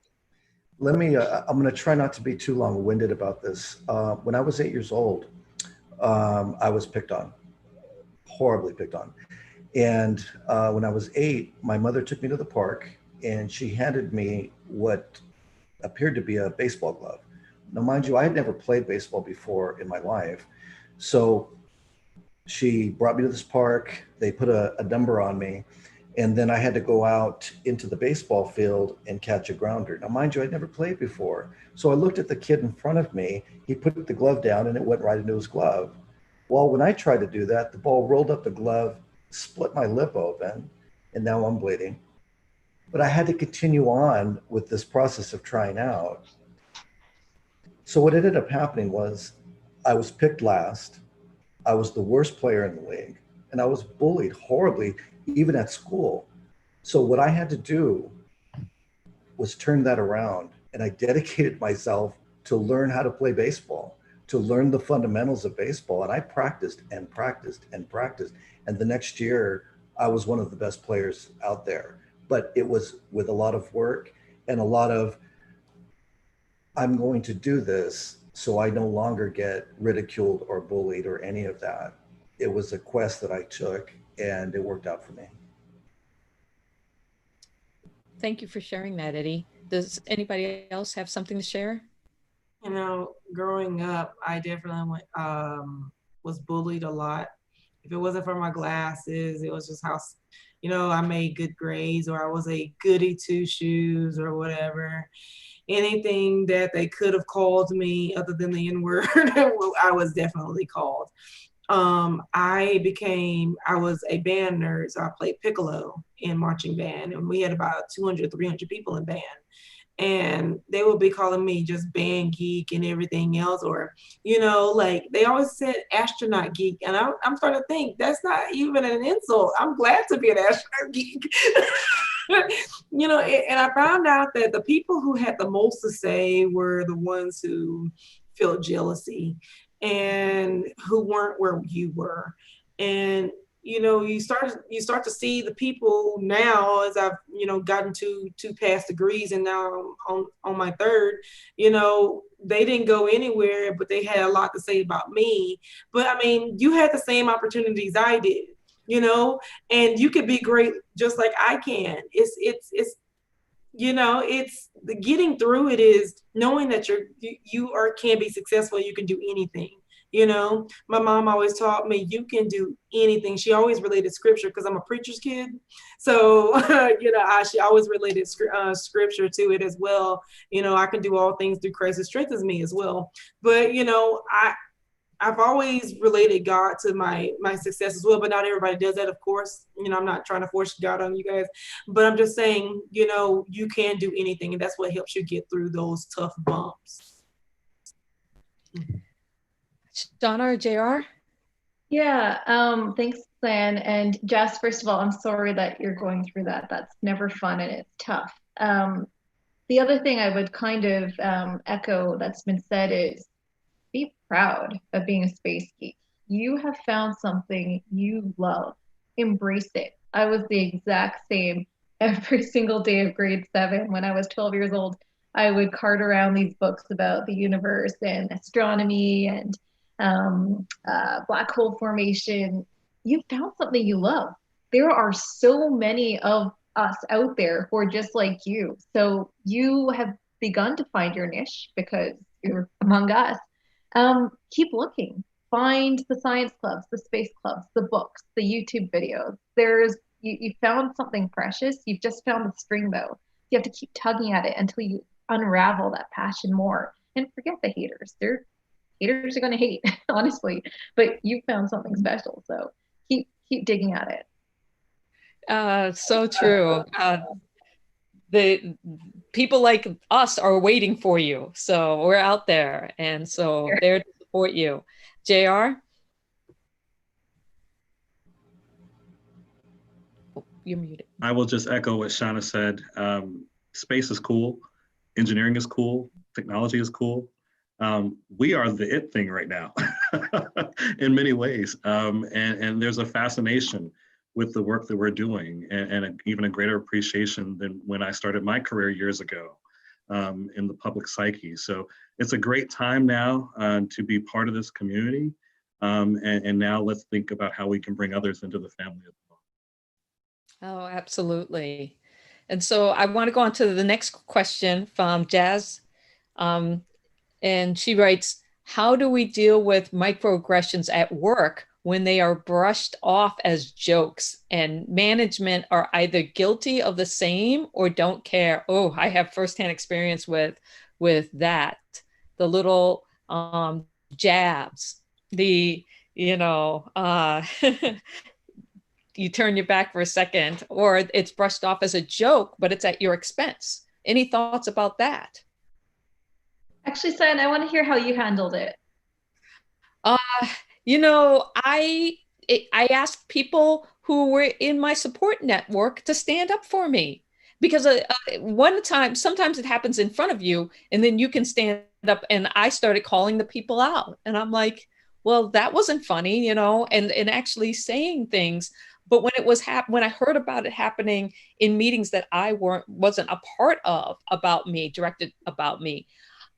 Let me, I'm going to try not to be too long-winded about this. When I was 8 years old, I was picked on, horribly picked on. And when I was 8, my mother took me to the park and she handed me what appeared to be a baseball glove. Now, mind you, I had never played baseball before in my life. So she brought me to this park, they put a number on me, and then I had to go out into the baseball field and catch a grounder. Now, mind you, I'd never played before. So I looked at the kid in front of me, he put the glove down and it went right into his glove. Well, when I tried to do that, the ball rolled up the glove, split my lip open, and now I'm bleeding. But I had to continue on with this process of trying out. So what ended up happening was I was picked last. I was the worst player in the league, and I was bullied horribly, even at school. So what I had to do was turn that around, and I dedicated myself to learn how to play baseball, to learn the fundamentals of baseball. And I practiced and practiced and practiced. And the next year, I was one of the best players out there. But it was with a lot of work and a lot of, I'm going to do this so I no longer get ridiculed or bullied or any of that. It was a quest that I took, and it worked out for me. Thank you for sharing that, Eddie. Does anybody else have something to share? You know, growing up, I definitely was bullied a lot. If it wasn't for my glasses, it was just how, you know, I made good grades, or I was a goody two shoes or whatever. Anything that they could have called me other than the N-word, I was definitely called. I was a band nerd, so I played piccolo in marching band, and we had about 200, 300 people in band. And they would be calling me just band geek and everything else, or, you know, like they always said astronaut geek. And I'm starting to think that's not even an insult. I'm glad to be an astronaut geek. You know, and I found out that the people who had the most to say were the ones who felt jealousy and who weren't where you were. And you know, you start to see the people now, as I've, you know, gotten two past degrees and now on my third, you know, they didn't go anywhere, but they had a lot to say about me. But I mean, you had the same opportunities I did, you know, and you could be great just like I can. It's you know, it's the getting through it is knowing that you can be successful. You can do anything. You know, my mom always taught me you can do anything. She always related scripture because I'm a preacher's kid. So, you know, she always related scripture to it as well. You know, I can do all things through Christ who strengthens me as well. But, you know, I've always related God to my success as well, but not everybody does that, of course. You know, I'm not trying to force God on you guys, but I'm just saying, you know, you can do anything, and that's what helps you get through those tough bumps. Shauna or JR? Yeah, thanks, Lan. And Jess, first of all, I'm sorry that you're going through that. That's never fun and it's tough. The other thing I would kind of echo that's been said is be proud of being a space geek. You have found something you love. Embrace it. I was the exact same every single day of grade 7. When I was 12 years old, I would cart around these books about the universe and astronomy and black hole formation. You found something you love. There are so many of us out there who are just like you. So you have begun to find your niche because you're among us. Keep looking. Find the science clubs, the space clubs, the books, the YouTube videos. You found something precious. You've just found the string though. You have to keep tugging at it until you unravel that passion more. And forget the haters. Haters are going to hate, honestly. But you found something special, so keep digging at it. So true. The people like us are waiting for you. So we're out there, and so there to support you. JR? Oh, you're muted. I will just echo what Shauna said. Space is cool. Engineering is cool. Technology is cool. We are the it thing right now in many ways. And there's a fascination with the work that we're doing, and even a greater appreciation than when I started my career years ago in the public psyche. So it's a great time now to be part of this community. And now let's think about how we can bring others into the family as well. Oh, absolutely. And so I want to go on to the next question from Jazz. And she writes, how do we deal with microaggressions at work when they are brushed off as jokes and management are either guilty of the same or don't care? Oh, I have firsthand experience with that. The little jabs, the, you turn your back for a second, or it's brushed off as a joke, but it's at your expense. Any thoughts about that? Actually, Sian, I want to hear how you handled it. I asked people who were in my support network to stand up for me, because sometimes it happens in front of you and then you can stand up, and I started calling the people out, and I'm like, well, that wasn't funny, and actually saying things. But when it was when I heard about it happening in meetings that I wasn't a part of directed about me,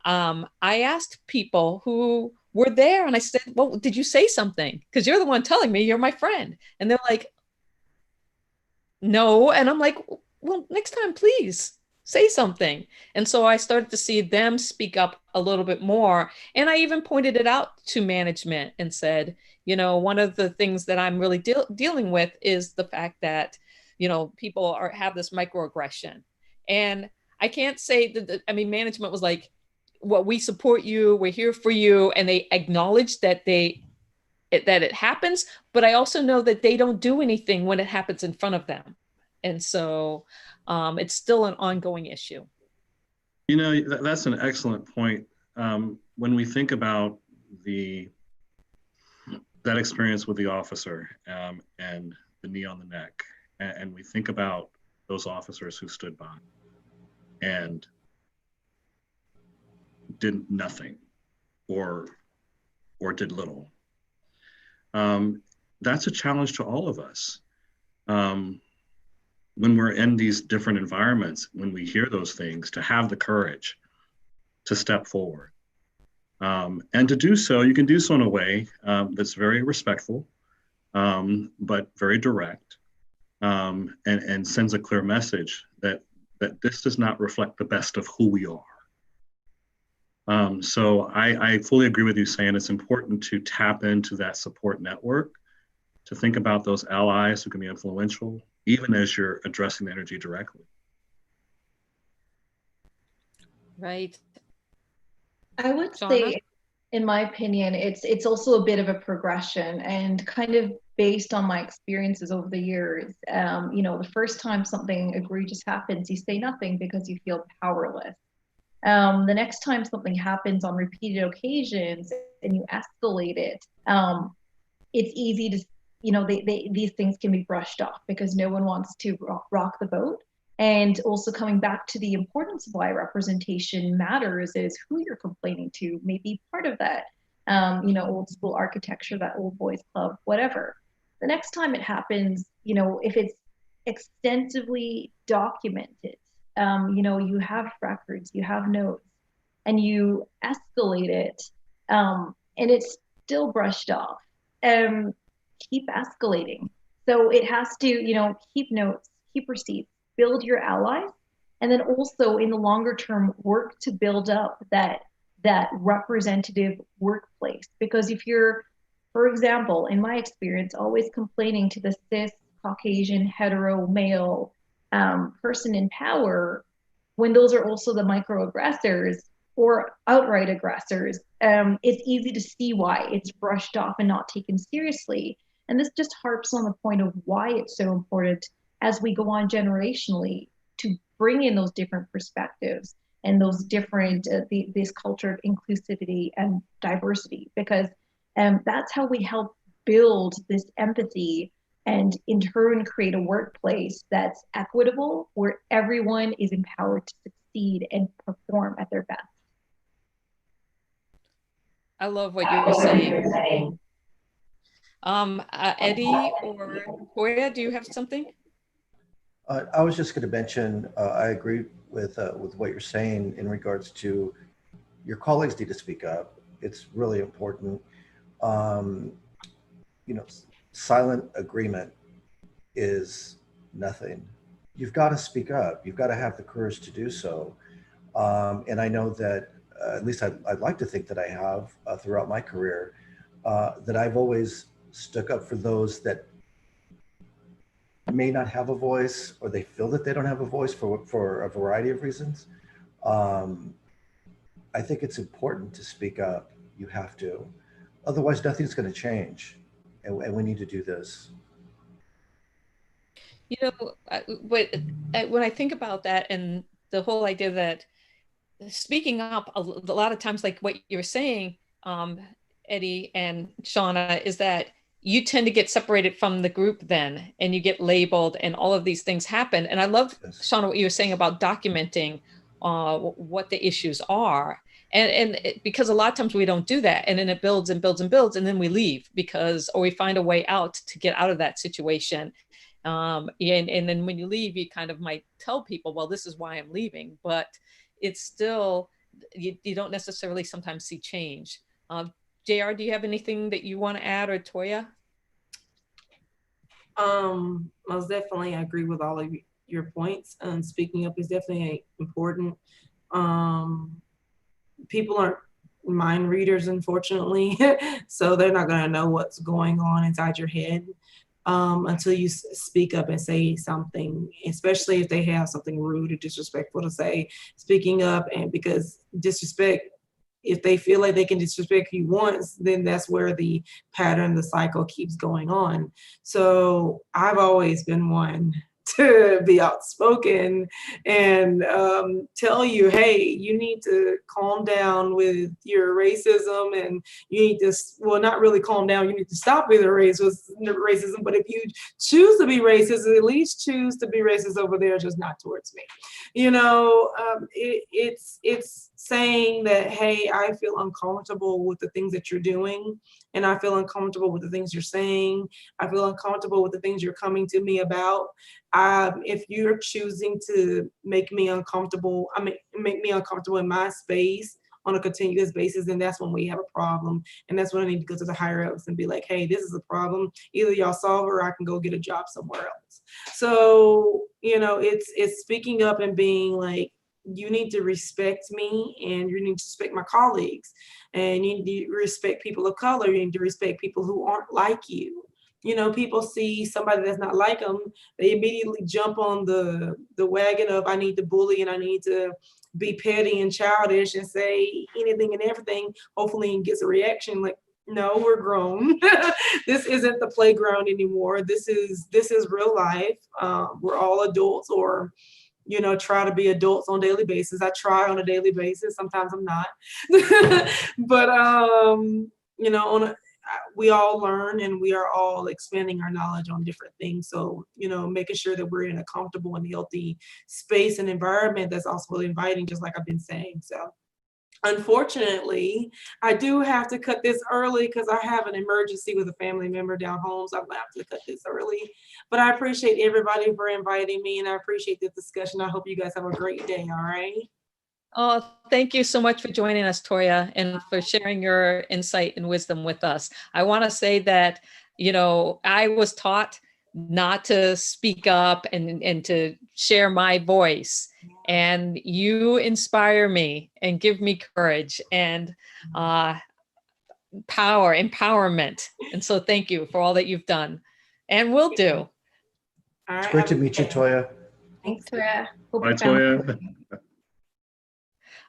I asked people who were there, and I said, well, did you say something? Because you're the one telling me you're my friend. And they're like, no. And I'm like, well, next time, please say something. And so I started to see them speak up a little bit more. And I even pointed it out to management and said, one of the things that I'm really dealing with is the fact that, people have this microaggression. And I can't say that, management was like, well, we support you, we're here for you. And they acknowledge that it happens, but I also know that they don't do anything when it happens in front of them. And so it's still an ongoing issue. That's an excellent point. When we think about that experience with the officer and the knee on the neck, and we think about those officers who stood by and did nothing or did little. That's a challenge to all of us. When we're in these different environments, when we hear those things, to have the courage to step forward. And to do so, you can do so in a way that's very respectful, but very direct, and sends a clear message that this does not reflect the best of who we are. So I fully agree with you saying it's important to tap into that support network, to think about those allies who can be influential, even as you're addressing the energy directly. Right. I would Shauna? say in my opinion, it's also a bit of a progression, and kind of based on my experiences over the years. The first time something egregious happens, you say nothing because you feel powerless. The next time something happens on repeated occasions and you escalate it, it's easy to, these things can be brushed off because no one wants to rock the boat. And also coming back to the importance of why representation matters is who you're complaining to may be part of that, old school architecture, that old boys club, whatever. The next time it happens, if it's extensively documented, you have records, you have notes, and you escalate it, and it's still brushed off, keep escalating. So it has to, keep notes, keep receipts, build your allies, and then also in the longer term, work to build up that representative workplace. Because if you're, for example, in my experience, always complaining to the cis Caucasian hetero male person in power, when those are also the microaggressors or outright aggressors, it's easy to see why it's brushed off and not taken seriously. And this just harps on the point of why it's so important as we go on generationally to bring in those different perspectives and those different, this culture of inclusivity and diversity, because that's how we help build this empathy and in turn create a workplace that's equitable, where everyone is empowered to succeed and perform at their best. I love what you're saying. Eddie or Toya, do you have something? I was just going to mention, I agree with what you're saying in regards to your colleagues need to speak up. It's really important. Silent agreement is nothing. You've got to speak up. You've got to have the courage to do so. And I know that, at least I'd like to think that I have throughout my career, that I've always stuck up for those that may not have a voice, or they feel that they don't have a voice for a variety of reasons. I think it's important to speak up. You have to. Otherwise, nothing's going to change. And we need to do this. When I think about that and the whole idea that speaking up, a lot of times, like what you're saying, Eddie and Shauna, is that you tend to get separated from the group then, and you get labeled, and all of these things happen. And I love, Shauna, what you were saying about documenting what the issues are. And because a lot of times we don't do that, and then it builds and builds and builds, and then we leave or we find a way out to get out of that situation. And then when you leave, you kind of might tell people, well, this is why I'm leaving, but it's still, you don't necessarily sometimes see change. JR, do you have anything that you want to add, or Toya? Most definitely, I agree with all of your points. Speaking up is definitely important. People aren't mind readers, unfortunately, so they're not going to know what's going on inside your head until you speak up and say something, especially if they have something rude or disrespectful to say. Speaking up, and because disrespect, if they feel like they can disrespect you once, then that's where the pattern, the cycle keeps going on. So I've always been one to be outspoken and tell you, hey, you need to calm down with your racism, and you need to, well, not really calm down, you need to stop with the racism, but if you choose to be racist, at least choose to be racist over there, just not towards me. It's saying that, hey, I feel uncomfortable with the things that you're doing, and I feel uncomfortable with the things you're saying. I feel uncomfortable with the things you're coming to me about. If you're choosing to make me uncomfortable, make me uncomfortable in my space on a continuous basis, then that's when we have a problem. And that's when I need to go to the higher ups and be like, hey, this is a problem. Either y'all solve it, or I can go get a job somewhere else. So, it's speaking up and being like, you need to respect me, and you need to respect my colleagues, and you need to respect people of color. You need to respect people who aren't like you. people see somebody that's not like them, they immediately jump on the wagon of I need to bully and I need to be petty and childish and say anything and everything, hopefully and gets a reaction like, no, we're grown. This isn't the playground anymore. This is real life. We're all adults, or try to be adults on a daily basis. I try on a daily basis. Sometimes I'm not. But we all learn and we are all expanding our knowledge on different things. So, making sure that we're in a comfortable and healthy space and environment that's also inviting, just like I've been saying. So unfortunately, I do have to cut this early because I have an emergency with a family member down home. So I'm gonna have to cut this early. But I appreciate everybody for inviting me, and I appreciate the discussion. I hope you guys have a great day. All right. Oh, thank you so much for joining us, Toya, and for sharing your insight and wisdom with us. I want to say that, I was taught not to speak up and to share my voice. And you inspire me and give me courage and empowerment. And so thank you for all that you've done and will do. It's great to meet you, Toya. Thanks, Toya. Bye, Toya.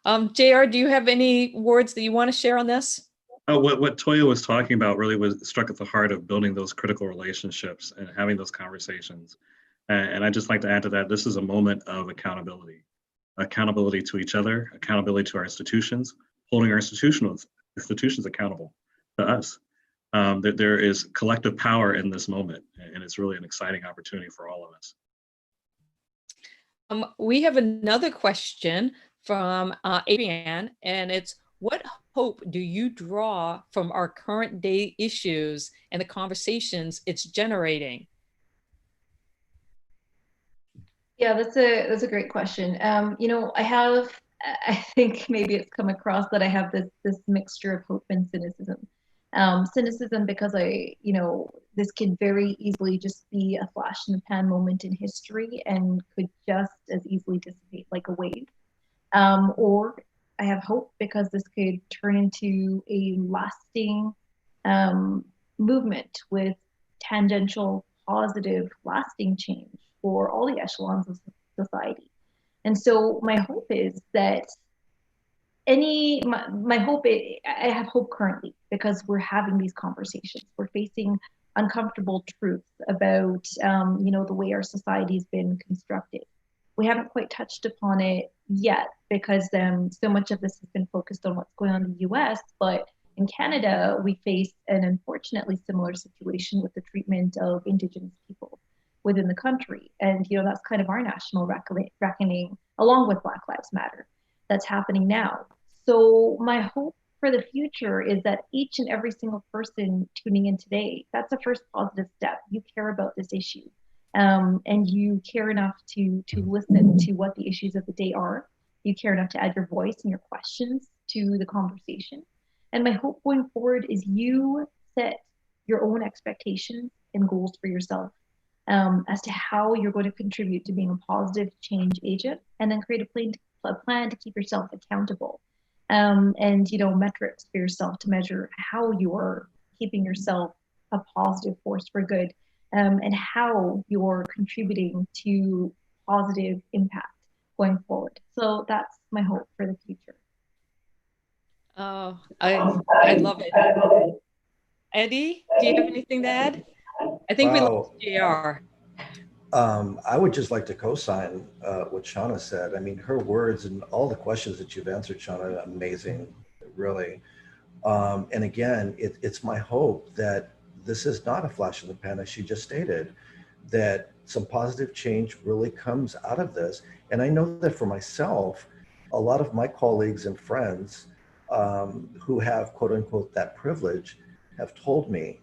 JR, do you have any words that you want to share on this? Oh, what Toya was talking about really was struck at the heart of building those critical relationships and having those conversations. And I'd just like to add to that, this is a moment of accountability to each other, accountability to our institutions, holding our institutions accountable to us. That there is collective power in this moment, and it's really an exciting opportunity for all of us. We have another question from Adrienne, and it's, what hope do you draw from our current day issues and the conversations it's generating? Yeah, that's a great question. I think maybe it's come across that I have this mixture of hope and cynicism. Cynicism because this could very easily just be a flash in the pan moment in history and could just as easily dissipate like a wave. Or I have hope because this could turn into a lasting movement with tangential, positive, lasting change for all the echelons of society. And so my hope is that I have hope currently because we're having these conversations. We're facing uncomfortable truths about, the way our society has been constructed. We haven't quite touched upon it yet because so much of this has been focused on what's going on in the US, but in Canada, we face an unfortunately similar situation with the treatment of Indigenous people within the country. And, that's kind of our national reckoning, along with Black Lives Matter, that's happening now. So my hope for the future is that each and every single person tuning in today, that's the first positive step. You care about this issue. And you care enough to listen to what the issues of the day are. You care enough to add your voice and your questions to the conversation. And my hope going forward is you set your own expectations and goals for yourself as to how you're going to contribute to being a positive change agent, and then create a plan to keep yourself accountable. And metrics for yourself to measure how you're keeping yourself a positive force for good. And how you're contributing to positive impact going forward. So that's my hope for the future. Oh, I love it. Eddie, do you have anything to add? I think we lost JR. I would just like to co-sign what Shauna said. I mean, her words and all the questions that you've answered, Shauna, amazing, really. And again, it's my hope that this is not a flash in the pan, as she just stated, that some positive change really comes out of this. And I know that for myself, a lot of my colleagues and friends who have, quote unquote, that privilege have told me,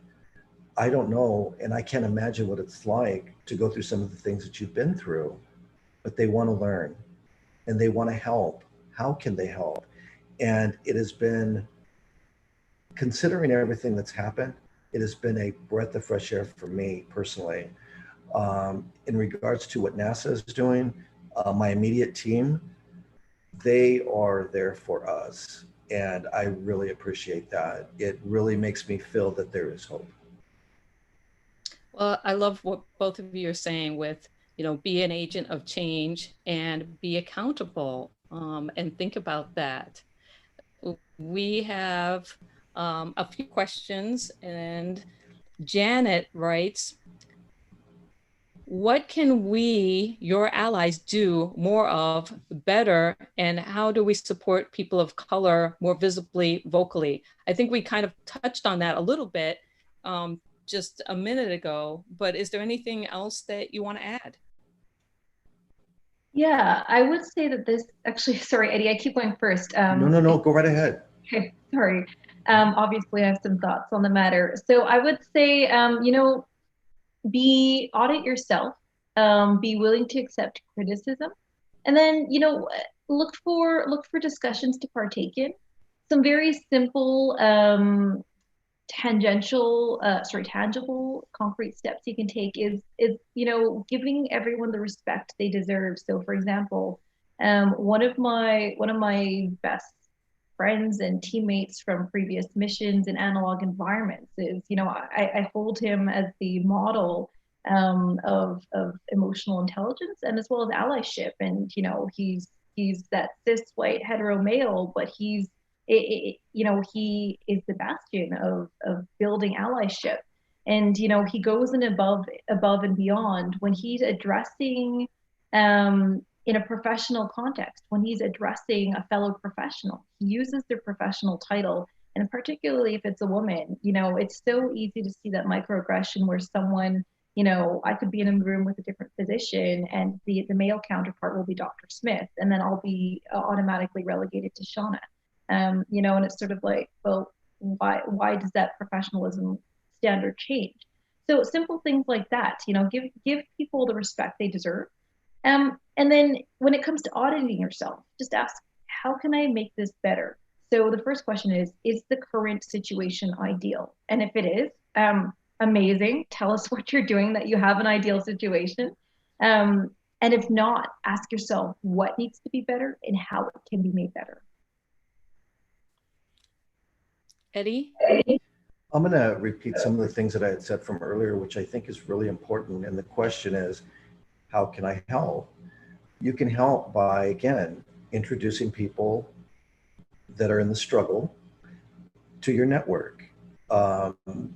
I don't know, and I can't imagine what it's like to go through some of the things that you've been through, but they want to learn and they want to help. How can they help? And it has been, considering everything that's happened, it has been a breath of fresh air for me personally. In regards to what NASA is doing, my immediate team, they are there for us. And I really appreciate that. It really makes me feel that there is hope. Well, I love what both of you are saying with, be an agent of change and be accountable, and think about that. We have a few questions, and Janet writes, what can we, your allies, do more of better, and how do we support people of color more visibly, vocally? I think we kind of touched on that a little bit just a minute ago, but is there anything else that you want to add? Yeah, I would say that this actually, sorry, Eddie, I keep going first. No, go right ahead. Okay, sorry. Obviously, I have some thoughts on the matter. So I would say, be audit yourself, be willing to accept criticism, and then, look for discussions to partake in. Some very simple, tangible, concrete steps you can take is giving everyone the respect they deserve. So, for example, one of my best friends and teammates from previous missions and analog environments is, I hold him as the model of emotional intelligence and as well as allyship. And, he's that cis white hetero male, but he is the bastion of building allyship. And, he goes in above and beyond when he's addressing, in a professional context, when he's addressing a fellow professional, he uses their professional title. And particularly if it's a woman, it's so easy to see that microaggression where someone, I could be in a room with a different physician and the male counterpart will be Dr. Smith, and then I'll be automatically relegated to Shauna. And it's sort of like, well, why does that professionalism standard change? So simple things like that, give people the respect they deserve. And then when it comes to auditing yourself, just ask, how can I make this better? So the first question is the current situation ideal? And if it is, amazing. Tell us what you're doing that you have an ideal situation. And if not, ask yourself what needs to be better and how it can be made better. Eddie? I'm going to repeat some of the things that I had said from earlier, which I think is really important. And the question is, how can I help? You can help by, again, introducing people that are in the struggle to your network.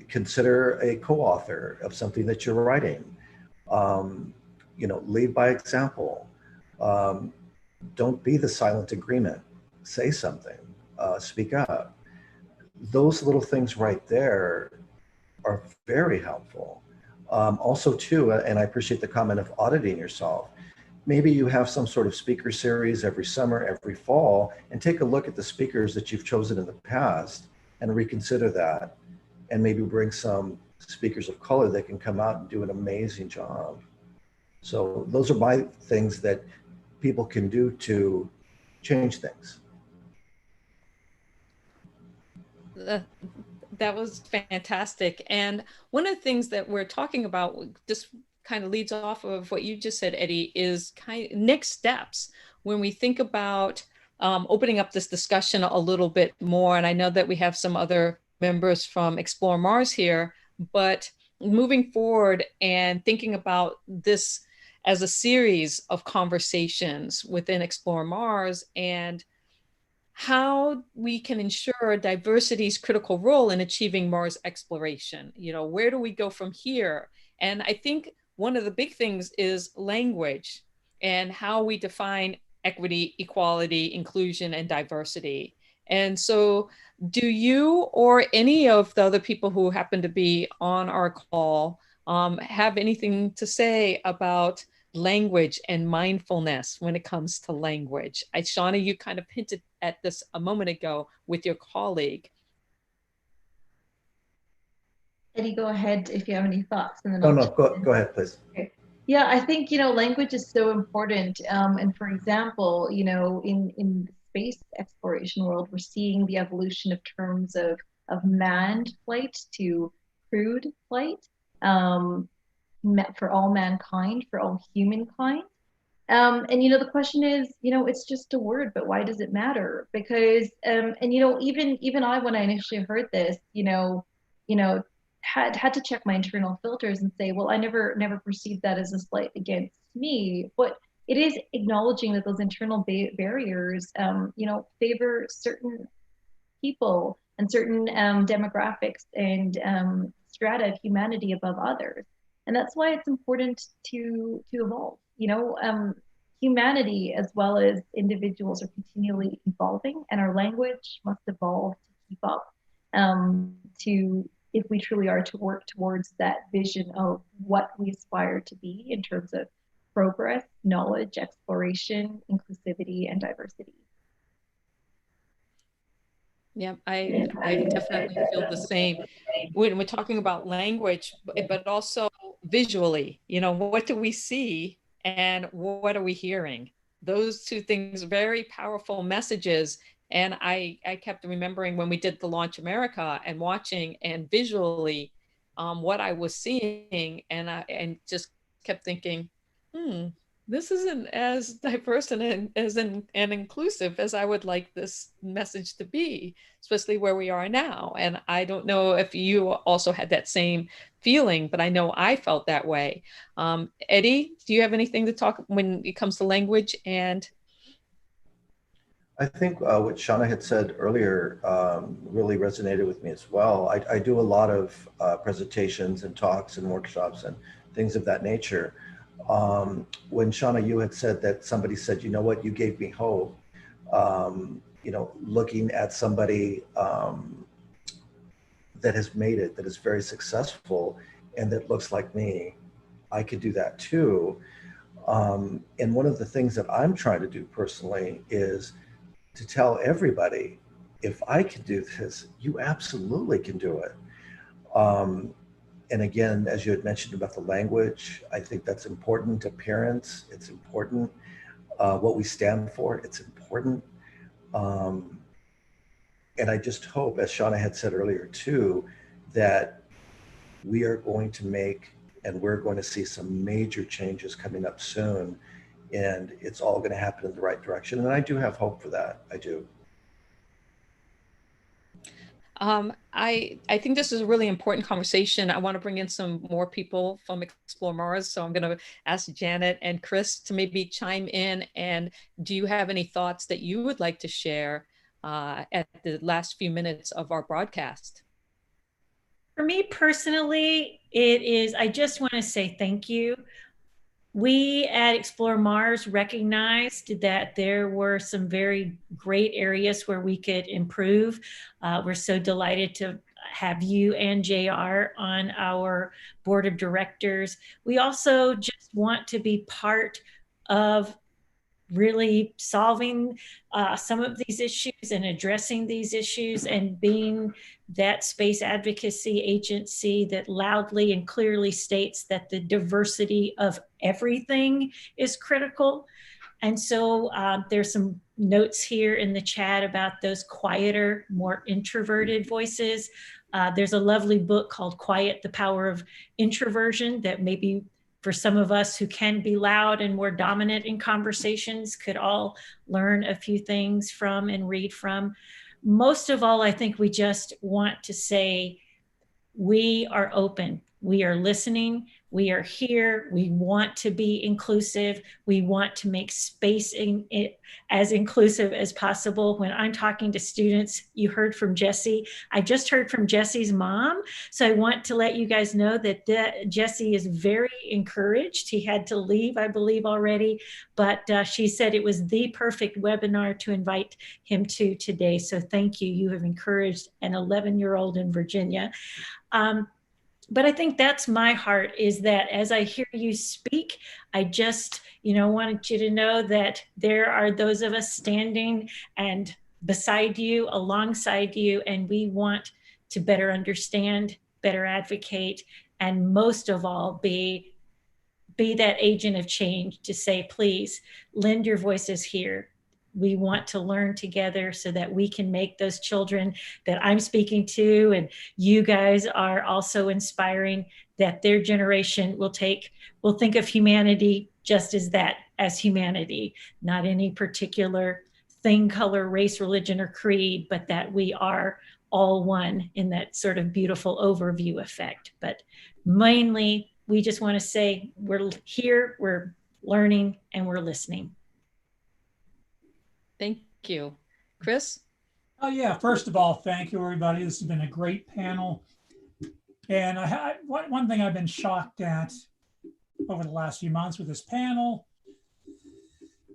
Consider a co-author of something that you're writing. Lead by example. Don't be the silent agreement. Say something. Speak up. Those little things right there are very helpful. Also, too, and I appreciate the comment of auditing yourself. Maybe you have some sort of speaker series every summer, every fall, and take a look at the speakers that you've chosen in the past and reconsider that, and maybe bring some speakers of color that can come out and do an amazing job. So those are my things that people can do to change things. That was fantastic. And one of the things that we're talking about, this kind of leads off of what you just said, Eddie, is kind of next steps when we think about opening up this discussion a little bit more. And I know that we have some other members from Explore Mars here, but moving forward and thinking about this as a series of conversations within Explore Mars and how we can ensure diversity's critical role in achieving Mars exploration. Where do we go from here? And I think one of the big things is language and how we define equity, equality, inclusion, and diversity. And so do you or any of the other people who happen to be on our call have anything to say about language and mindfulness when it comes to language? Shauna, you kind of hinted at this a moment ago with your colleague. Eddie, go ahead if you have any thoughts. And then Go ahead, please. Okay. Yeah, I think, language is so important. And for example, in the space exploration world, we're seeing the evolution of terms of manned flight to crewed flight, for all mankind, for all humankind. And the question is, it's just a word, but why does it matter? Because even I, when I initially heard this, had to check my internal filters and say, well, I never perceived that as a slight against me. But it is acknowledging that those internal barriers, favor certain people and certain demographics and strata of humanity above others. And that's why it's important to evolve. Humanity as well as individuals are continually evolving, and our language must evolve to keep up. If we truly are to work towards that vision of what we aspire to be in terms of progress, knowledge, exploration, inclusivity, and diversity. Yeah, I definitely feel the same when we're talking about language, but also visually. What do we see and what are we hearing? Those two things, very powerful messages. And I kept remembering when we did the Launch America and watching and visually what I was seeing, and just kept thinking, this isn't as diverse and inclusive as I would like this message to be, especially where we are now. And I don't know if you also had that same feeling, but I know I felt that way. Eddie, do you have anything to talk when it comes to language? And I think what Shauna had said earlier really resonated with me as well. I do a lot of presentations and talks and workshops and things of that nature. When Shauna, you had said that somebody said, you know what, you gave me hope. Looking at somebody that has made it, that is very successful, and that looks like me, I could do that too. And one of the things that I'm trying to do personally is to tell everybody, if I can do this, you absolutely can do it. And again, as you had mentioned about the language, I think that's important to parents. It's important. What we stand for, it's important. And I just hope, as Shauna had said earlier too, that we are going to make, and we're going to see some major changes coming up soon. And it's all going to happen in the right direction. And I do have hope for that. I do. I think this is a really important conversation. I want to bring in some more people from Explore Mars. So I'm going to ask Janet and Chris to maybe chime in. And do you have any thoughts that you would like to share at the last few minutes of our broadcast? For me personally, I just want to say thank you. We at Explore Mars recognized that there were some very great areas where we could improve. We're so delighted to have you and JR on our board of directors. We also just want to be part of really solving some of these issues and addressing these issues and being that space advocacy agency that loudly and clearly states that the diversity of everything is critical. And so there's some notes here in the chat about those quieter, more introverted voices. There's a lovely book called Quiet, the Power of Introversion that maybe for some of us who can be loud and more dominant in conversations could all learn a few things from and read from. Most of all, I think we just want to say we are open, we are listening, we are here, we want to be inclusive, we want to make space in it as inclusive as possible. When I'm talking to students, you heard from Jesse, I just heard from Jesse's mom. So I want to let you guys know that Jesse is very encouraged. He had to leave, I believe already, but she said it was the perfect webinar to invite him to today. So thank you, you have encouraged an 11-year-old in Virginia. But I think that's my heart, is that as I hear you speak, I just, wanted you to know that there are those of us standing and beside you, alongside you, and we want to better understand, better advocate, and most of all, be that agent of change to say, please lend your voices here. We want to learn together so that we can make those children that I'm speaking to and you guys are also inspiring, that their generation will think of humanity just as that, as humanity, not any particular thing, color, race, religion, or creed, but that we are all one in that sort of beautiful overview effect. But mainly, we just want to say we're here, we're learning, and we're listening. Thank you. Chris? Oh yeah, first of all, thank you everybody. This has been a great panel. And one thing I've been shocked at over the last few months with this panel,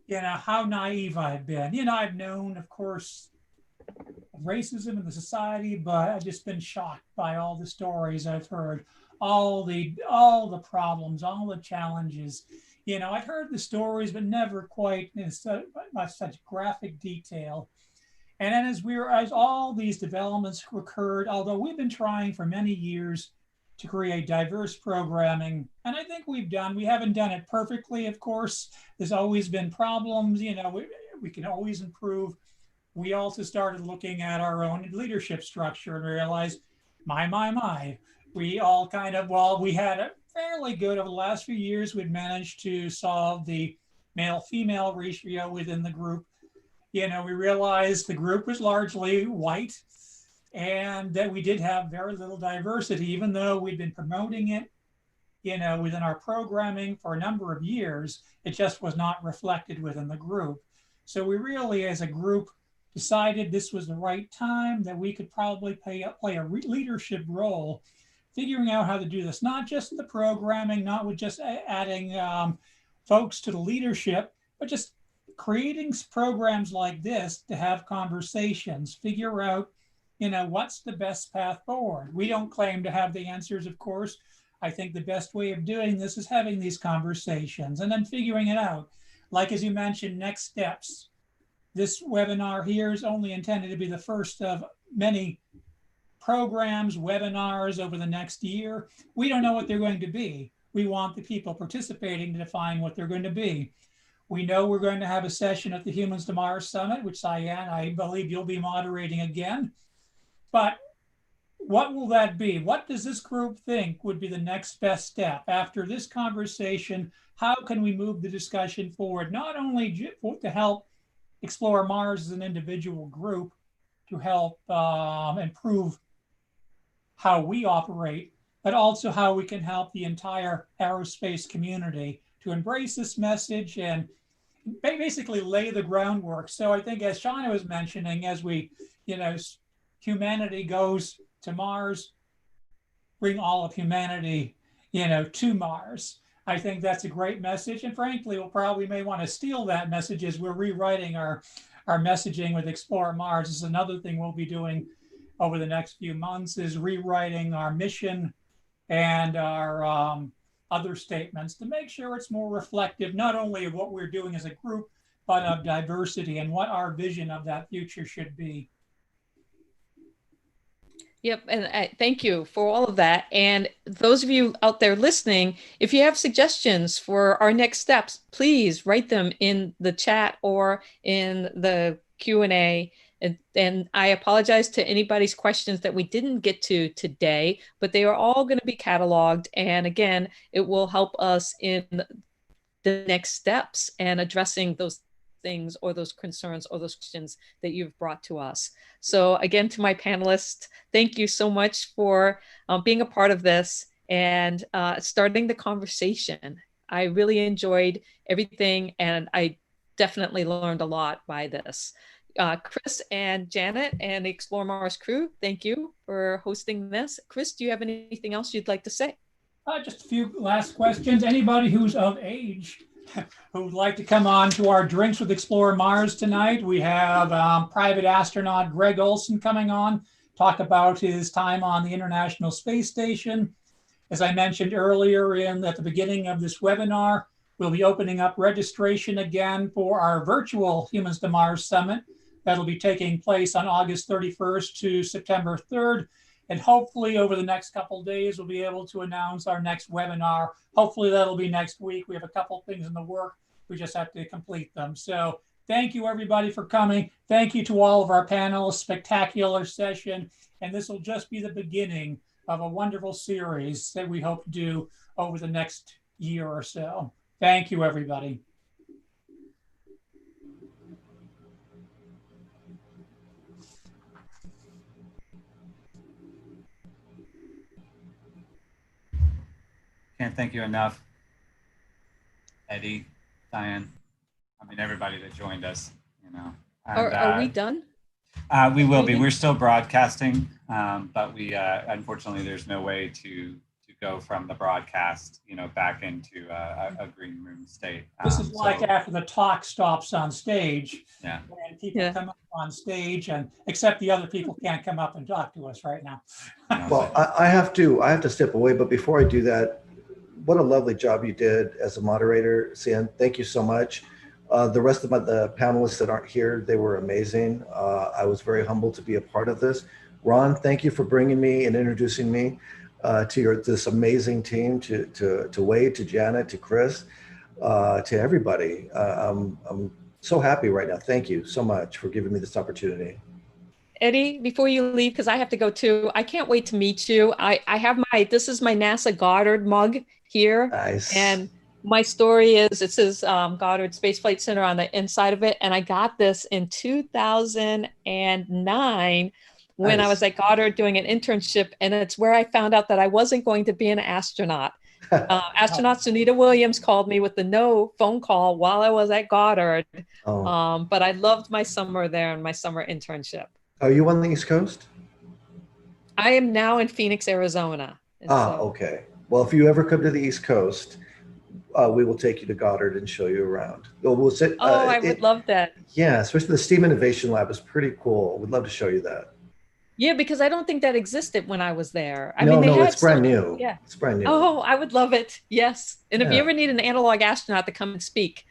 how naive I've been. I've known, of course, racism in the society, but I've just been shocked by all the stories I've heard, all the problems, all the challenges. I've heard the stories, but never quite in such graphic detail. And then as all these developments occurred, although we've been trying for many years to create diverse programming, and I think we haven't done it perfectly, of course. There's always been problems, we can always improve. We also started looking at our own leadership structure and realized, my, we all we had a fairly good over the last few years. We'd managed to solve the male-female ratio within the group. We realized the group was largely white and that we did have very little diversity, even though we'd been promoting it, within our programming for a number of years. It just was not reflected within the group. So we really, as a group, decided this was the right time, that we could probably play a leadership role, figuring out how to do this, not just the programming, not with just adding folks to the leadership, but just creating programs like this to have conversations, figure out, what's the best path forward. We don't claim to have the answers, of course. I think the best way of doing this is having these conversations and then figuring it out. Like, as you mentioned, next steps. This webinar here is only intended to be the first of many programs, webinars over the next year. We don't know what they're going to be. We want the people participating to define what they're going to be. We know we're going to have a session at the Humans to Mars Summit, which Sian, I believe you'll be moderating again. But what will that be? What does this group think would be the next best step? After this conversation, how can we move the discussion forward, not only to help Explore Mars as an individual group, to help improve how we operate, but also how we can help the entire aerospace community to embrace this message and basically lay the groundwork. So I think, as Shauna was mentioning, as we, humanity goes to Mars, bring all of humanity, to Mars. I think that's a great message. And frankly, we may want to steal that message as we're rewriting our messaging with Explore Mars. This is another thing we'll be doing over the next few months, is rewriting our mission and our other statements to make sure it's more reflective, not only of what we're doing as a group, but of diversity and what our vision of that future should be. Yep, and thank you for all of that. And those of you out there listening, if you have suggestions for our next steps, please write them in the chat or in the Q&A. And I apologize to anybody's questions that we didn't get to today, but they are all going to be cataloged. And again, it will help us in the next steps and addressing those things or those concerns or those questions that you've brought to us. So again, to my panelists, thank you so much for being a part of this and starting the conversation. I really enjoyed everything, and I definitely learned a lot by this. Chris and Janet and the Explore Mars crew, thank you for hosting this. Chris, do you have anything else you'd like to say? Just a few last questions. Anybody who's of age who would like to come on to our Drinks with Explore Mars tonight? We have private astronaut Greg Olson coming on, talk about his time on the International Space Station. As I mentioned earlier at the beginning of this webinar, we'll be opening up registration again for our virtual Humans to Mars Summit. That'll be taking place on August 31st to September 3rd. And hopefully over the next couple of days, we'll be able to announce our next webinar. Hopefully that'll be next week. We have a couple of things in the work. We just have to complete them. So thank you everybody for coming. Thank you to all of our panelists, spectacular session. And this will just be the beginning of a wonderful series that we hope to do over the next year or so. Thank you, everybody. can't thank you enough. Eddie, Sian, I mean, everybody that joined us, you know. And, Are we done? We will be. Maybe? We're still broadcasting, but we unfortunately there's no way to go from the broadcast, you know, back into a green room state. This is like so, after the talk stops on stage, yeah. and people Yeah. come up on stage, and except the other people can't come up and talk to us right now. No, Well, but- I have to step away, but before I do that, what a lovely job you did as a moderator, Sian. Thank you so much. The rest of the panelists that aren't here, they were amazing. I was very humbled to be a part of this. Ron, thank you for bringing me and introducing me to this amazing team, to Wade, to Janet, to Chris, to everybody. I'm so happy right now. Thank you so much for giving me this opportunity. Eddie, before you leave, because I have to go too, I can't wait to meet you. I have this is my NASA Goddard mug here. Nice. And my story is, it says Goddard Space Flight Center on the inside of it. And I got this in 2009 when I Nice. was at Goddard doing an internship. And it's where I found out that I wasn't going to be an astronaut. Astronaut Sunita Williams called me with the no phone call while I was at Goddard. Oh. But I loved my summer there and my summer internship. Are you on the East Coast? I am now in Phoenix, Arizona. And so- Okay. Well, if you ever come to the East Coast, we will take you to Goddard and show you around. We'll sit. I would love that. Yeah, especially the STEAM Innovation Lab is pretty cool. We'd love to show you that. Yeah, because I don't think that existed when I was there. I No, mean, they no, had it's brand some- new. Yeah. It's brand new. Oh, I would love it. Yes. And if you Yeah. ever need an analog astronaut to come and speak,